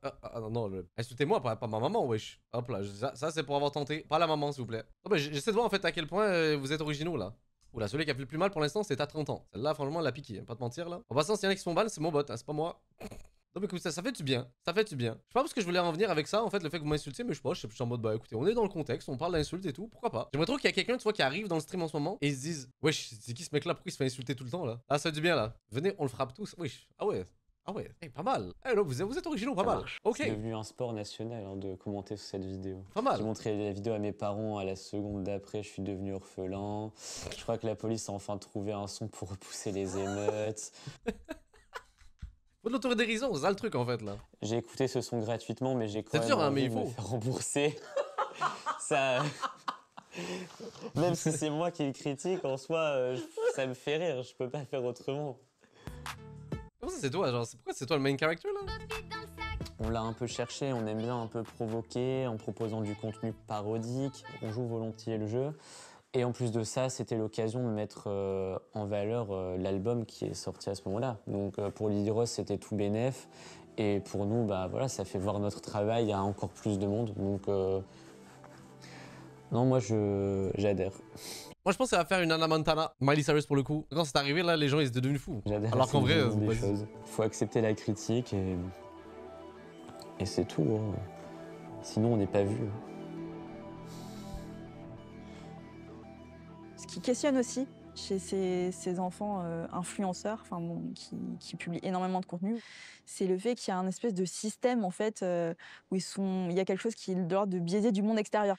non, insultez-moi, pas ma maman, wesh. Hop là, ça c'est pour avoir tenté. Pas la maman s'il vous plaît. Oh, bah, j'essaie de voir en fait à quel point vous êtes originaux là. Oula, celui qui a fait le plus mal pour l'instant c'est à 30 ans. Celle-là franchement elle a piqué, hein, pas te mentir là. En passant, s'il y en a qui se font ban, c'est mon bot, hein, c'est pas moi. Non mais écoute, ça fait du bien, ça fait du bien. Je sais pas parce que je voulais en venir avec ça, en fait, le fait que vous m'insultiez, mais je sais pas, je suis en mode, bah écoutez, on est dans le contexte, on parle d'insultes et tout, pourquoi pas. J'aimerais trop qu'il y ait quelqu'un, tu vois, qui arrive dans le stream en ce moment et ils se disent, wesh, c'est qui ce mec là, pourquoi il se fait insulter tout le temps là? Ah, ça fait du bien là, venez, on le frappe tous, wesh, ah ouais. Ah ouais, hey, pas mal. Hey, là, vous êtes originaux, pas mal. Ok. C'est devenu un sport national hein, de commenter sur cette vidéo. Pas mal. J'ai montré la vidéo à mes parents, à la seconde d'après, je suis devenu orphelin. Je crois que la police a enfin trouvé un son pour repousser les émeutes. Faut de l'autodérision, c'est ça le truc en fait là. J'ai écouté ce son gratuitement, mais j'ai quand même sûr, hein, envie mais de me faire rembourser. Ça... Même si c'est moi qui le critique, en soi, ça me fait rire, je peux pas faire autrement. Comment ça c'est toi, genre, pourquoi c'est toi le main character là? On l'a un peu cherché, on aime bien un peu provoquer en proposant du contenu parodique. On joue volontiers le jeu. Et en plus de ça, c'était l'occasion de mettre en valeur l'album qui est sorti à ce moment-là. Donc pour Lily Rose, c'était tout bénef. Et pour nous, bah, voilà, ça fait voir notre travail à encore plus de monde. Donc non, moi j'adhère. Moi je pense qu'elle va faire une Hannah Montana, Miley Cyrus pour le coup. Quand c'est arrivé là, les gens ils étaient devenus fous. J'adhère. Alors qu'en vrai, des choses. Faut accepter la critique et c'est tout. Hein. Sinon on n'est pas vu. Ce qui questionne aussi chez ces enfants influenceurs, enfin bon, qui publient énormément de contenu, c'est le fait qu'il y a un espèce de système en fait où il y a quelque chose qui est de l'ordre de biaiser du monde extérieur.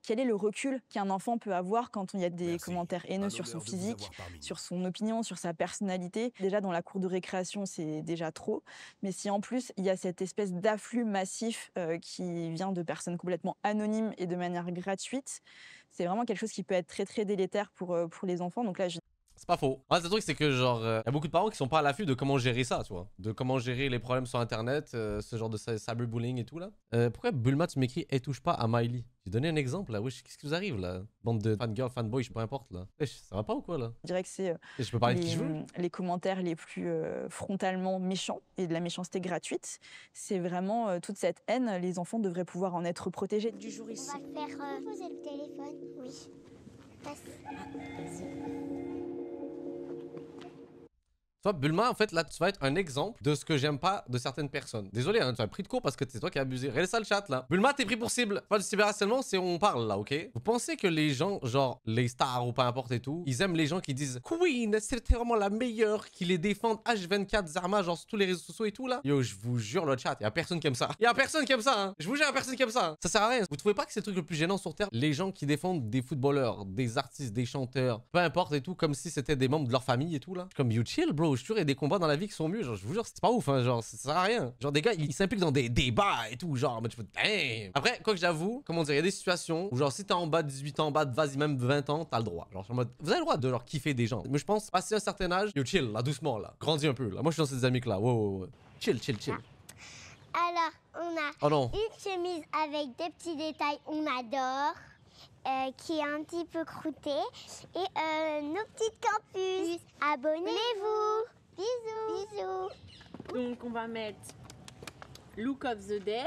Quel est le recul qu'un enfant peut avoir quand il y a des commentaires haineux sur son physique, sur son opinion, sur sa personnalité? Déjà dans la cour de récréation, c'est déjà trop. Mais si en plus il y a cette espèce d'afflux massif qui vient de personnes complètement anonymes et de manière gratuite, c'est vraiment quelque chose qui peut être très très délétère pour les enfants. Donc là, c'est pas faux. Ouais, le truc, c'est que genre, y a beaucoup de parents qui sont pas à l'affût de comment gérer ça, tu vois. De comment gérer les problèmes sur internet, ce genre de cyberbullying et tout là. Pourquoi Bulma, tu m'écris "elle touche pas à Miley"? J'ai donné un exemple là, wesh, qu'est-ce qui vous arrive là? Bande de fangirls, fanboys, peu importe là. Wesh, ça va pas ou quoi là? Je dirais que c'est je peux parler de qui je veux. Les commentaires les plus frontalement méchants et de la méchanceté gratuite. C'est vraiment toute cette haine, les enfants devraient pouvoir en être protégés. Du jour ici. On va faire poser le téléphone. Oui. Passe. Toi, Bulma, en fait, là, tu vas être un exemple de ce que j'aime pas de certaines personnes. Désolé, hein, tu as pris de court parce que c'est toi qui as abusé. Regardez ça le chat, là. Bulma, t'es pris pour cible. Pas du cyberharcèlement, c'est on parle, là, ok? Vous pensez que les gens, genre, les stars ou peu importe et tout, ils aiment les gens qui disent Queen, c'était vraiment la meilleure, qui les défendent H24, Zarma, genre, sur tous les réseaux sociaux et tout, là? Yo, je vous jure, le chat, y a personne qui aime ça. Y a personne qui aime ça, hein. Je vous jure, y a personne qui aime ça. Ça sert à rien. Vous trouvez pas que c'est le truc le plus gênant sur Terre? Les gens qui défendent des footballeurs, des artistes, des chanteurs, peu importe et tout, comme si c'était des membres de leur famille et tout, là. Comme you chill, bro. Je suis sûr, il y a des combats dans la vie qui sont mieux, genre, je vous jure, c'est pas ouf, hein, genre, ça sert à rien. Genre, des gars, ils s'impliquent dans des débats et tout, genre, mais tu peux, damn. Après, quoi que j'avoue, comment dire, il y a des situations où, genre, si t'es en bas de 18 ans, en bas de, vas-y, même 20 ans, t'as le droit. Genre, en mode, vous avez le droit de, genre, kiffer des gens. Mais je pense, passer un certain âge, yo, chill, là, doucement, là, grandis un peu, là. Moi, je suis dans ces dynamiques-là, wow. Chill. Alors, on a une chemise avec des petits détails, on adore. Qui est un petit peu croûtée. Et nos petites campus. Abonnez-vous. Bisous. Donc on va mettre Look of the Day.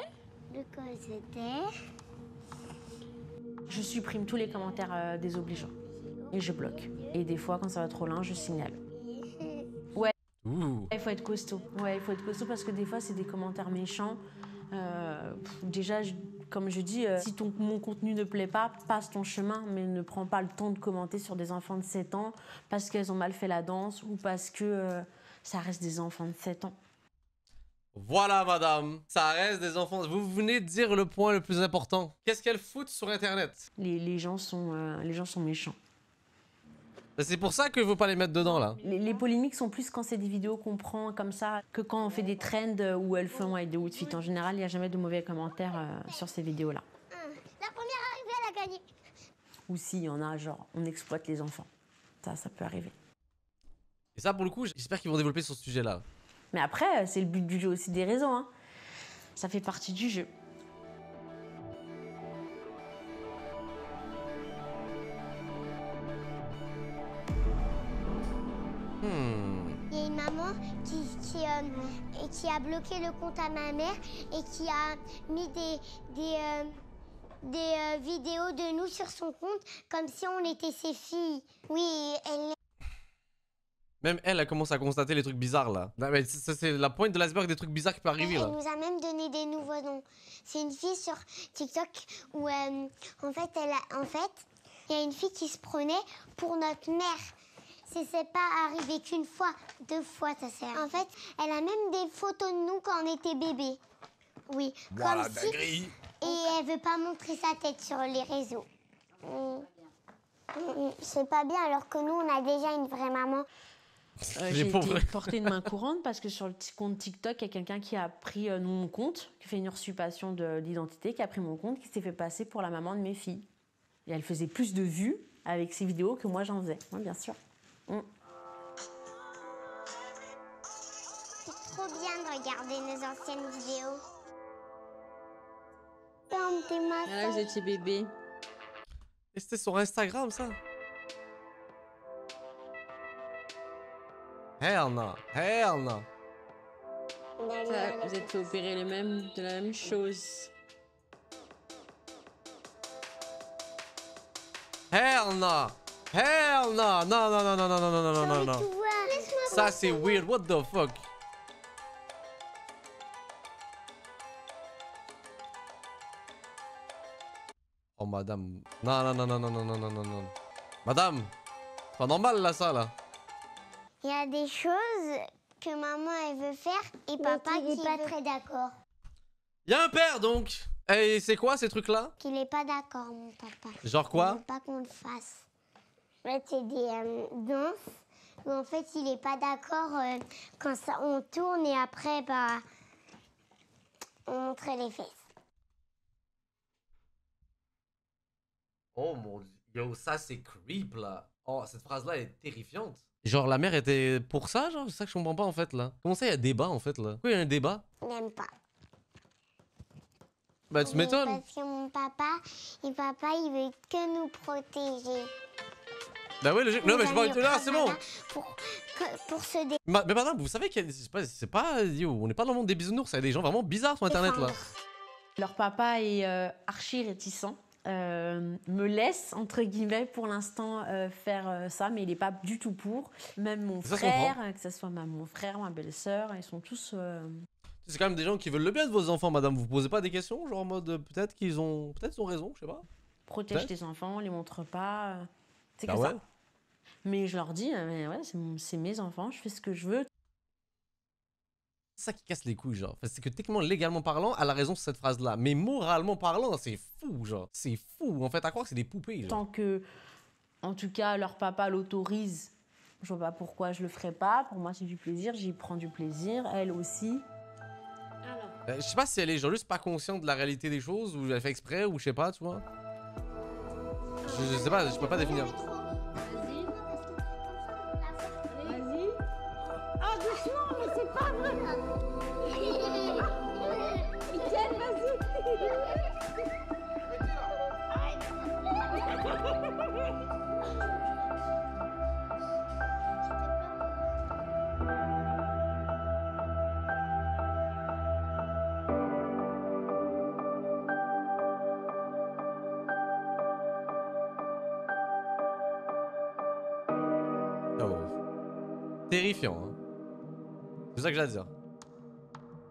Je supprime tous les commentaires désobligeants. Et je bloque. Et des fois, quand ça va trop loin, je signale. Ouais. Il faut être costaud. Ouais, il faut être costaud parce que des fois, c'est des commentaires méchants. Déjà, comme je dis, si mon contenu ne plaît pas, passe ton chemin, mais ne prends pas le temps de commenter sur des enfants de 7 ans parce qu'elles ont mal fait la danse ou parce que ça reste des enfants de 7 ans. Voilà, madame, ça reste des enfants. Vous venez de dire le point le plus important. Qu'est-ce qu'elles foutent sur Internet? Les gens sont méchants. C'est pour ça que je veux pas les mettre dedans, là. Les polémiques sont plus quand c'est des vidéos qu'on prend comme ça que quand on fait des trends où elles font avec des outfits. En général, il n'y a jamais de mauvais commentaires sur ces vidéos-là. La première arrivée, elle a gagné. Ou s'il y en a, genre, on exploite les enfants. Ça peut arriver. Et ça, pour le coup, j'espère qu'ils vont développer sur ce sujet-là. Mais après, c'est le but du jeu aussi des raisons, hein. Ça fait partie du jeu. Il y a une maman qui a bloqué le compte à ma mère et qui a mis des vidéos de nous sur son compte comme si on était ses filles. Oui, elle... Même elle commence à constater les trucs bizarres là. C'est la pointe de l'iceberg des trucs bizarres qui peuvent arriver là. Elle nous a même donné des nouveaux noms. C'est une fille sur TikTok où en fait, il y a une fille qui se prenait pour notre mère. C'est pas arrivé qu'une fois, 2 fois ça sert. En fait, elle a même des photos de nous quand on était bébé. Oui, voilà, comme si... Et elle veut pas montrer sa tête sur les réseaux. C'est pas bien alors que nous, on a déjà une vraie maman. J'ai été portée de main courante parce que sur le compte TikTok, il y a quelqu'un qui a pris mon compte, qui fait une usurpation d'identité, qui a pris mon compte, qui s'est fait passer pour la maman de mes filles. Et elle faisait plus de vues avec ses vidéos que moi j'en faisais, oui, bien sûr. C'est trop bien de regarder nos anciennes vidéos. Ferme tes masses. Ah, là, vous étiez bébé. Et c'était sur Instagram, ça? Hell no, hell no. Ça, vous êtes fait opérer de la même chose. Hell no, hell no, non, non, non, non, non, non, non, non, non, non. Ça, c'est weird, what the fuck? Oh, madame. Non, non, non, non, non, non, non, non, non, non. Madame, c'est pas normal, là, ça, là. Il y a des choses que maman, elle veut faire et papa qui est pas très d'accord. Il y a un père, donc. Et c'est quoi, ces trucs-là? Qu'il est pas d'accord, mon papa. Genre quoi? Il veut pas qu'on le fasse. En fait, c'est des danses où, en fait, il est pas d'accord quand ça, on tourne et après, bah, on montre les fesses. Oh mon dieu, yo, ça c'est creep là. Oh, cette phrase-là est terrifiante. Genre, la mère était pour ça, genre? C'est ça que je comprends pas en fait là. Comment ça, il y a débat en fait là? Pourquoi il y a un débat? Il n'aime pas. Bah, tu m'étonnes. Parce que mon papa, il veut que nous protéger. Bah, oui, logique. Non, mais je parle de là, c'est bon. Pour se dé... Mais madame, vous savez qu'il y a. C'est pas. Yo, on n'est pas dans le monde des bisounours, il y a des gens vraiment bizarres sur internet là. Leur papa est archi réticent. Me laisse, entre guillemets, pour l'instant faire ça, mais il n'est pas du tout pour. Même mon frère, que ce soit mon frère, ma belle-sœur, ils sont tous... C'est quand même des gens qui veulent le bien de vos enfants, madame. Vous posez pas des questions, genre en mode peut-être qu'ils ont raison, je sais pas. Protège tes enfants, on les montre pas. C'est bah que ouais. ça. Mais je leur dis, mais ouais, c'est mes enfants, je fais ce que je veux. C'est ça qui casse les couilles, genre. C'est que techniquement, légalement parlant, elle a raison sur cette phrase-là. Mais moralement parlant, c'est fou, genre. C'est fou. En fait, à croire que c'est des poupées, genre. Tant que, en tout cas, leur papa l'autorise, je vois pas pourquoi je le ferais pas. Pour moi, c'est du plaisir, j'y prends du plaisir. Elle aussi. Je sais pas si elle est genre juste pas consciente de la réalité des choses, ou elle fait exprès, ou je sais pas, tu vois. Je sais pas, je peux pas définir. Vas-y. Ah, doucement, mais c'est pas vrai. Mickaël, vas-y. Terrifiant, hein. C'est ça que j'ai à dire.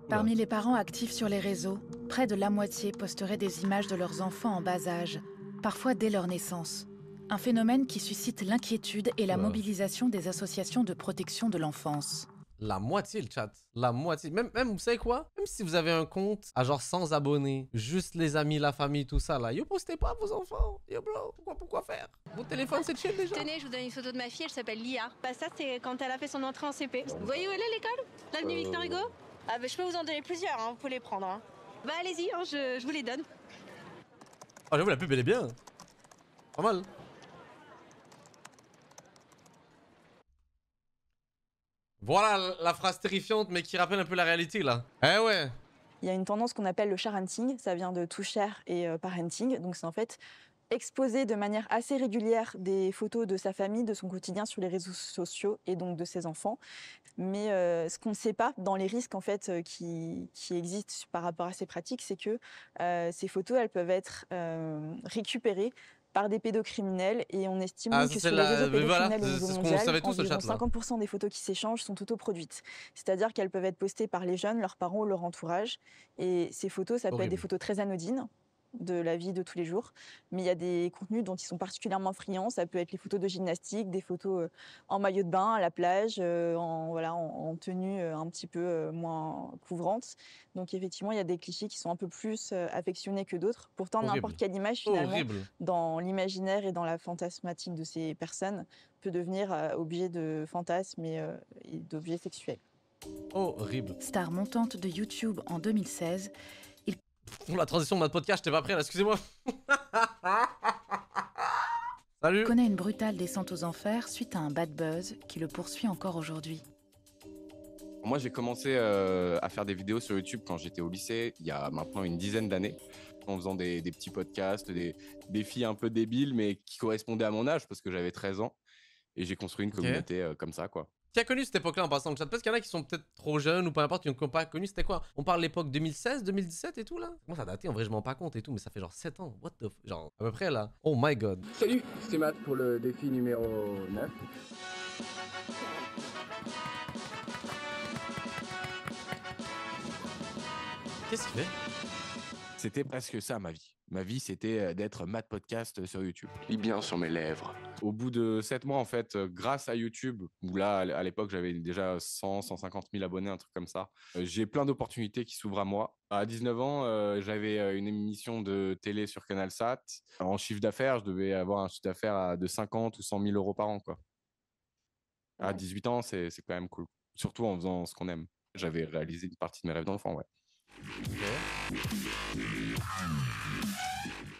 Parmi les parents actifs sur les réseaux, près de la moitié posteraient des images de leurs enfants en bas âge, parfois dès leur naissance. Un phénomène qui suscite l'inquiétude et la mobilisation des associations de protection de l'enfance. La moitié, le chat. La moitié. Même, vous savez quoi? Même si vous avez un compte à genre 100 abonnés, juste les amis, la famille, tout ça là, yo, postez pas vos enfants. Yo, bro, pourquoi faire? Vos téléphones, c'est chill déjà. Tenez, je vous donne une photo de ma fille, elle s'appelle Lia. Bah ça, c'est quand elle a fait son entrée en CP. Vous voyez où elle est l'école? L'avenue Victor Hugo? Ah bah je peux vous en donner plusieurs, hein, vous pouvez les prendre. Hein. Bah allez-y, hein, je vous les donne. Oh, j'avoue, la pub, elle est bien. Pas mal. Voilà la phrase terrifiante, mais qui rappelle un peu la réalité, là. Eh ouais. Il y a une tendance qu'on appelle le sharenting, ça vient de to share et parenting, donc c'est en fait exposer de manière assez régulière des photos de sa famille, de son quotidien sur les réseaux sociaux et donc de ses enfants. Mais ce qu'on ne sait pas dans les risques en fait qui existent par rapport à ces pratiques, c'est que ces photos elles peuvent être récupérées par des pédocriminels et on estime que sur les réseaux pédocriminels au niveau mondial, environ 50% des photos qui s'échangent sont autoproduites. C'est-à-dire qu'elles peuvent être postées par les jeunes, leurs parents ou leur entourage. Et ces photos, ça peut être des photos très anodines de la vie de tous les jours, mais il y a des contenus dont ils sont particulièrement friands. Ça peut être les photos de gymnastique, des photos en maillot de bain à la plage, en tenue un petit peu moins couvrante. Donc effectivement, il y a des clichés qui sont un peu plus affectionnés que d'autres. Pourtant, n'importe quelle image, finalement, dans l'imaginaire et dans la fantasmatique de ces personnes, peut devenir objet de fantasmes et d'objets sexuels. Horrible. Star montante de YouTube en 2016, La transition de notre podcast, j'étais pas prêt là, excusez-moi. Salut. Il connaît une brutale descente aux enfers suite à un bad buzz qui le poursuit encore aujourd'hui. Moi, j'ai commencé à faire des vidéos sur YouTube quand j'étais au lycée, il y a maintenant une dizaine d'années, en faisant des petits podcasts, des défis un peu débiles, mais qui correspondaient à mon âge, parce que j'avais 13 ans. Et j'ai construit une communauté comme ça, quoi. Qui a connu cette époque-là en passant le chat? Parce qu'il y en a qui sont peut-être trop jeunes ou peu importe, qui n'ont pas connu. C'était quoi? On parle de l'époque 2016, 2017 et tout là? Moi ça a daté, en vrai je m'en rends pas compte et tout, mais ça fait genre 7 ans. What the f... Genre à peu près là. Oh my god. Salut, c'est Matt pour le défi numéro 9. Qu'est-ce qu'il fait? C'était presque ça ma vie. Ma vie, c'était d'être Matt Podcast sur YouTube. Lis bien sur mes lèvres. Au bout de 7 mois, en fait, grâce à YouTube, où là, à l'époque, j'avais déjà 100, 150 000 abonnés, un truc comme ça, j'ai plein d'opportunités qui s'ouvrent à moi. À 19 ans, j'avais une émission de télé sur CanalSat. En chiffre d'affaires, je devais avoir un chiffre d'affaires de 50 ou 100 000 euros par an, quoi. À 18 ans, c'est quand même cool. Surtout en faisant ce qu'on aime. J'avais réalisé une partie de mes rêves d'enfant, ouais.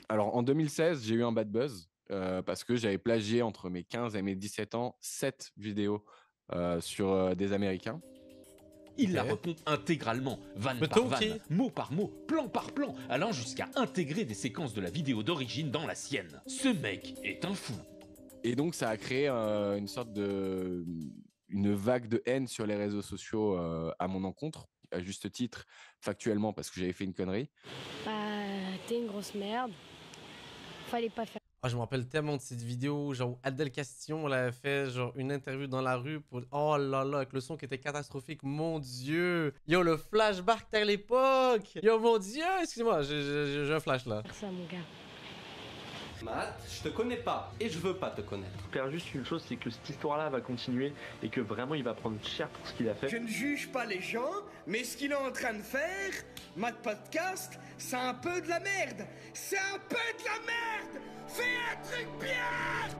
Alors en 2016, j'ai eu un bad buzz parce que j'avais plagié entre mes 15 et mes 17 ans 7 vidéos sur des Américains. Il la repompe intégralement, vanne par vanne, mot par mot, plan par plan, allant jusqu'à intégrer des séquences de la vidéo d'origine dans la sienne. Ce mec est un fou. Et donc ça a créé une sorte de... une vague de haine sur les réseaux sociaux à mon encontre, à juste titre, factuellement, parce que j'avais fait une connerie. Bah, t'es une grosse merde. Fallait pas faire. Ah, je me rappelle tellement de cette vidéo, genre Adèle Castillon, elle avait fait genre une interview dans la rue pour... Oh là là, avec le son qui était catastrophique, mon dieu. Yo, le flashback à l'époque. Yo, mon dieu, excusez-moi, j'ai un flash là. Ça, mon gars. Matt, je te connais pas et je veux pas te connaître. Faire juste une chose, c'est que cette histoire-là va continuer et que vraiment il va prendre cher pour ce qu'il a fait. Je ne juge pas les gens, mais ce qu'il est en train de faire, Matt Podcast, c'est un peu de la merde. C'est un peu de la merde. Fais un truc bien.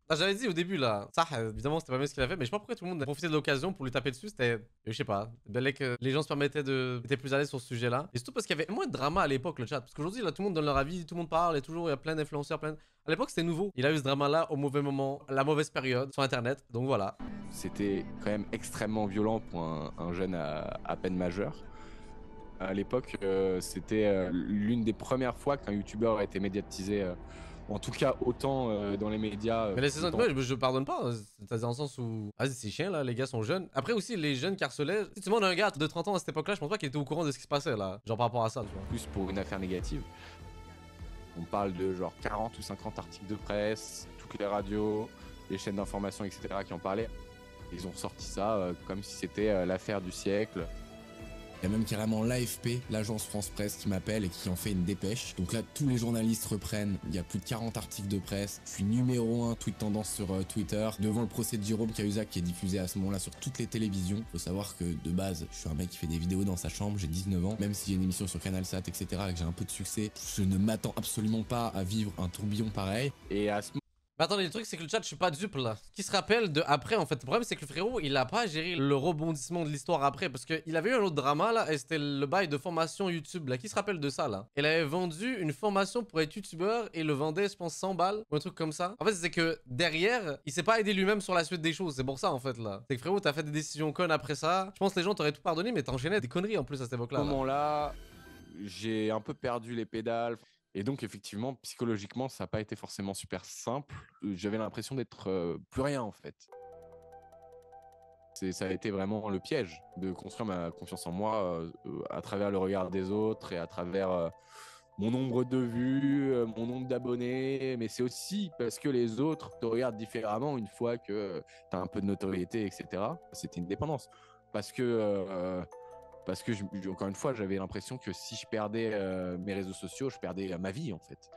Ah, j'avais dit au début là, ça évidemment c'était pas bien ce qu'il a fait, mais je sais pas pourquoi tout le monde a profité de l'occasion pour lui taper dessus. C'était, je sais pas, que les gens se permettaient étaient plus à l'aise sur ce sujet là. Et surtout parce qu'il y avait moins de drama à l'époque, le chat. Parce qu'aujourd'hui là tout le monde donne leur avis, tout le monde parle, et toujours il y a plein d'influenceurs, plein. À l'époque c'était nouveau. Il a eu ce drama là au mauvais moment, la mauvaise période sur internet, donc voilà. C'était quand même extrêmement violent pour un jeune à peine majeur. À l'époque, c'était l'une des premières fois qu'un youtubeur a été médiatisé. En tout cas, autant dans les médias. Mais les saisons de je pardonne pas. C'est dans le sens où. Vas-y, c'est chiant là, les gars sont jeunes. Après aussi, les jeunes qui harcelaient. Si tu demandes à un gars de 30 ans à cette époque-là, je pense pas qu'il était au courant de ce qui se passait là. Genre par rapport à ça, tu vois. Plus pour une affaire négative. On parle de genre 40 ou 50 articles de presse, toutes les radios, les chaînes d'information, etc. qui en parlaient. Ils ont ressorti ça comme si c'était l'affaire du siècle. Il y a même carrément l'AFP, l'agence France Presse, qui m'appelle et qui en fait une dépêche. Donc là, tous les journalistes reprennent. Il y a plus de 40 articles de presse. Je suis numéro 1 tweet tendance sur Twitter. Devant le procès de Jérôme Cahuzac qui est diffusé à ce moment-là sur toutes les télévisions. Faut savoir que de base, je suis un mec qui fait des vidéos dans sa chambre. J'ai 19 ans. Même si j'ai une émission sur CanalSat, etc. et que j'ai un peu de succès, je ne m'attends absolument pas à vivre un tourbillon pareil. Et à ce Mais attendez, le truc c'est que le chat, je suis pas dupe là. Qui se rappelle de après en fait. Le problème c'est que le frérot, il a pas géré le rebondissement de l'histoire après. Parce qu'il avait eu un autre drama là, et c'était le bail de formation YouTube là. Qui se rappelle de ça là? Il avait vendu une formation pour être youtubeur et le vendait, je pense, 100 balles ou un truc comme ça. En fait, c'est que derrière, il s'est pas aidé lui-même sur la suite des choses. C'est pour ça en fait là. C'est que frérot, t'as fait des décisions connes après ça. Je pense que les gens t'auraient tout pardonné, mais t'enchaînais des conneries en plus à cette époque là. À ce moment-là, j'ai un peu perdu les pédales. Et donc, effectivement, psychologiquement, ça n'a pas été forcément super simple. J'avais l'impression d'être plus rien, en fait. Ça a été vraiment le piège de construire ma confiance en moi à travers le regard des autres et à travers mon nombre de vues, mon nombre d'abonnés. Mais c'est aussi parce que les autres te regardent différemment une fois que tu as un peu de notoriété, etc. C'était une dépendance. Parce que encore une fois, j'avais l'impression que si je perdais mes réseaux sociaux, je perdais ma vie en fait.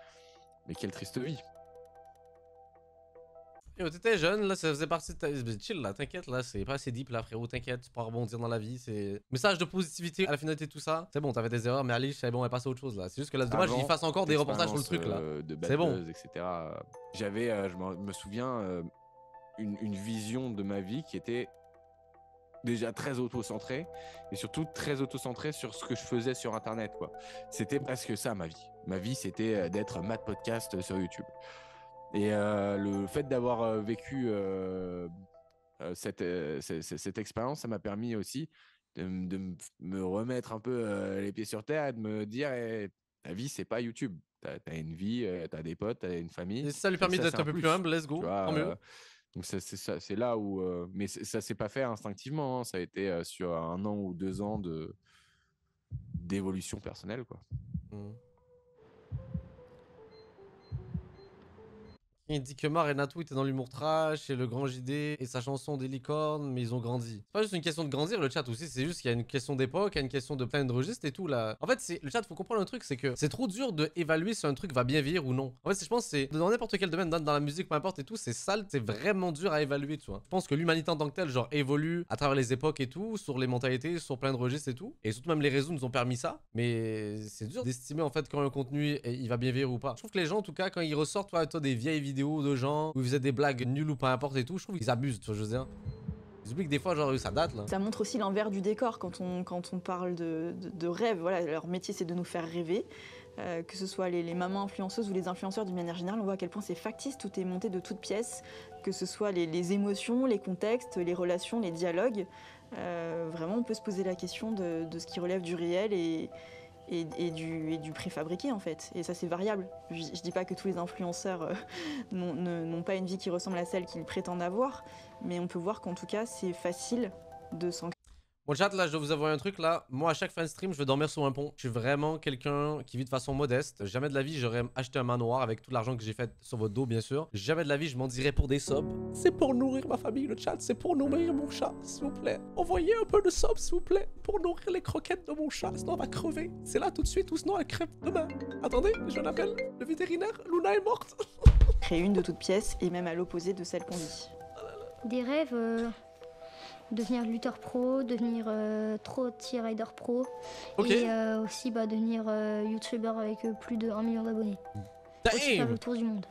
Mais quelle triste vie. Yo, t'étais jeune, là, ça faisait partie de ta... Chill là, t'inquiète, là, c'est pas assez deep là, frérot, t'inquiète, tu pourras rebondir dans la vie, c'est... Message de positivité à la finalité de tout ça, c'est bon, t'avais des erreurs, mais allez, c'est bon, on va passer à autre chose là. C'est juste que là, c'est dommage qu'il fasse encore des reportages sur le truc là. C'est bon. Etc. J'avais, je me souviens, une vision de ma vie qui était déjà très auto-centré et surtout très auto-centré sur ce que je faisais sur internet quoi. C'était presque ça ma vie. Ma vie c'était d'être Matt Podcast sur YouTube. Et le fait d'avoir vécu cette expérience, ça m'a permis aussi de me remettre un peu les pieds sur terre et de me dire ta vie, c'est pas YouTube. T'as une vie, t'as des potes, t'as une famille. Et ça lui permet d'être un peu plus humble, let's go. Tant mieux. Donc c'est là où... mais ça s'est pas fait instinctivement. Hein. Ça a été sur 1 an ou 2 ans d'évolution personnelle, quoi. Il dit que Mar et Natou étaient dans l'humour trash et le grand JD et sa chanson des licornes, mais ils ont grandi. C'est pas juste une question de grandir, le chat aussi, c'est juste qu'il y a une question d'époque, il y a une question de plein de registres et tout là. En fait, le chat, faut comprendre un truc, c'est que c'est trop dur d'évaluer si un truc va bien vieillir ou non. En fait, je pense que c'est dans n'importe quel domaine, dans la musique, peu importe et tout, c'est sale, c'est vraiment dur à évaluer, tu vois. Je pense que l'humanité en tant que telle, genre, évolue à travers les époques et tout, sur les mentalités, sur plein de registres et tout. Et surtout, même les réseaux nous ont permis ça. Mais c'est dur d'estimer en fait quand un contenu il va bien vieillir ou pas. Je trouve que les gens, en tout cas, quand ils ressortent, toi, des vieilles vidéos de gens où ils faisaient des blagues nulles ou peu importe et tout, je trouve qu'ils abusent, tu vois, je veux dire. Ils oublient que des fois, genre, ça date là. Ça montre aussi l'envers du décor quand on parle de rêve. Voilà, leur métier, c'est de nous faire rêver. Que ce soit les mamans influenceuses ou les influenceurs d'une manière générale, on voit à quel point c'est factice, tout est monté de toutes pièces, que ce soit les émotions, les contextes, les relations, les dialogues. Vraiment, on peut se poser la question de ce qui relève du réel et du préfabriqué en fait. Et ça c'est variable. Je dis pas que tous les influenceurs n'ont pas une vie qui ressemble à celle qu'ils prétendent avoir, mais on peut voir qu'en tout cas c'est facile de s'en... Bon chat, là je dois vous avouer un truc là, moi à chaque fin de stream je vais dormir sur un pont. Je suis vraiment quelqu'un qui vit de façon modeste. Jamais de la vie j'aurais acheté un manoir avec tout l'argent que j'ai fait sur votre dos bien sûr. Jamais de la vie je m'en dirais pour des subs. C'est pour nourrir ma famille le chat, c'est pour nourrir mon chat s'il vous plaît. Envoyez un peu de subs s'il vous plaît, pour nourrir les croquettes de mon chat, sinon on va crever. C'est là tout de suite ou sinon elle crève demain. Attendez, je l'appelle le vétérinaire, Luna est morte. Créer une de toutes pièces et même à l'opposé de celle qu'on vit. Des rêves... devenir lutteur pro, devenir trotti rider pro et aussi devenir youtubeur avec plus de 1 million d'abonnés. Aussi faire le tour du monde.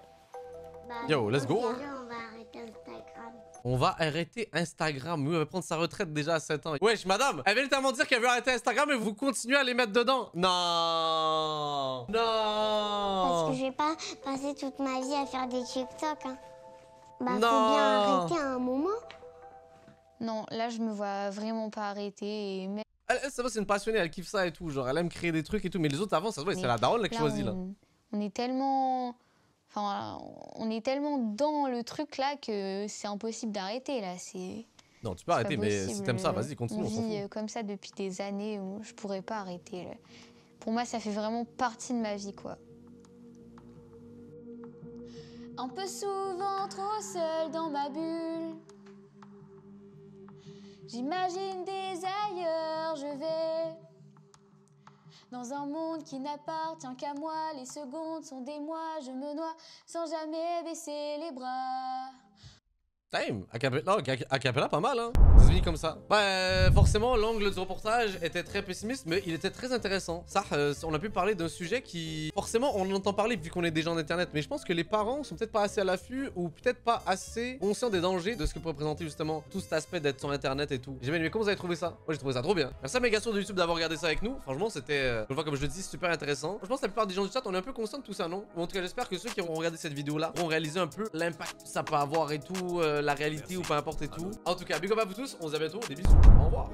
Yo, let's go. On va arrêter Instagram. On va arrêter Instagram. Oui, elle va prendre sa retraite déjà à 7 ans. Wesh, madame, elle vient littéralement dire qu'elle veut arrêter Instagram et vous continuez à les mettre dedans. Non. Non. Parce que je vais pas passer toute ma vie à faire des TikTok. Hein. Bah, non. Faut bien arrêter à un moment. Non, là je me vois vraiment pas arrêter et... Elle, ça va, c'est une passionnée, elle kiffe ça et tout, genre elle aime créer des trucs et tout, mais les autres avant, ça se voit, c'est la daronne là qui choisit là. On est tellement... Enfin, on est tellement dans le truc là que c'est impossible d'arrêter là, c'est... Non, tu peux arrêter, mais si t'aimes ça, vas-y, continue, on s'en fout. On vit comme ça depuis des années, je pourrais pas arrêter là. Pour moi, ça fait vraiment partie de ma vie, quoi. Un peu souvent trop seule dans ma bulle. J'imagine des ailleurs, je vais dans un monde qui n'appartient qu'à moi. Les secondes sont des mois, je me noie sans jamais baisser les bras. Damn, Acapella pas mal hein, c'est fini comme ça. Bah forcément l'angle du reportage était très pessimiste mais il était très intéressant. Ça, on a pu parler d'un sujet qui... Forcément on entend parler vu qu'on est des gens d'internet, mais je pense que les parents sont peut-être pas assez à l'affût ou peut-être pas assez conscients des dangers de ce que pourrait présenter justement tout cet aspect d'être sur internet et tout. J'ai bien aimé, comment vous avez trouvé ça? Moi j'ai trouvé ça trop bien. Merci à mes gars sur de YouTube d'avoir regardé ça avec nous. Franchement c'était, comme je le dis, super intéressant. Je pense que la plupart des gens du chat on est un peu conscients de tout ça, non? Ou en tout cas j'espère que ceux qui auront regardé cette vidéo là auront réalisé un peu l'impact que ça peut avoir et tout, la réalité ou peu importe et tout. En tout cas, big up à vous tous, on se dit à bientôt, des bisous, au revoir.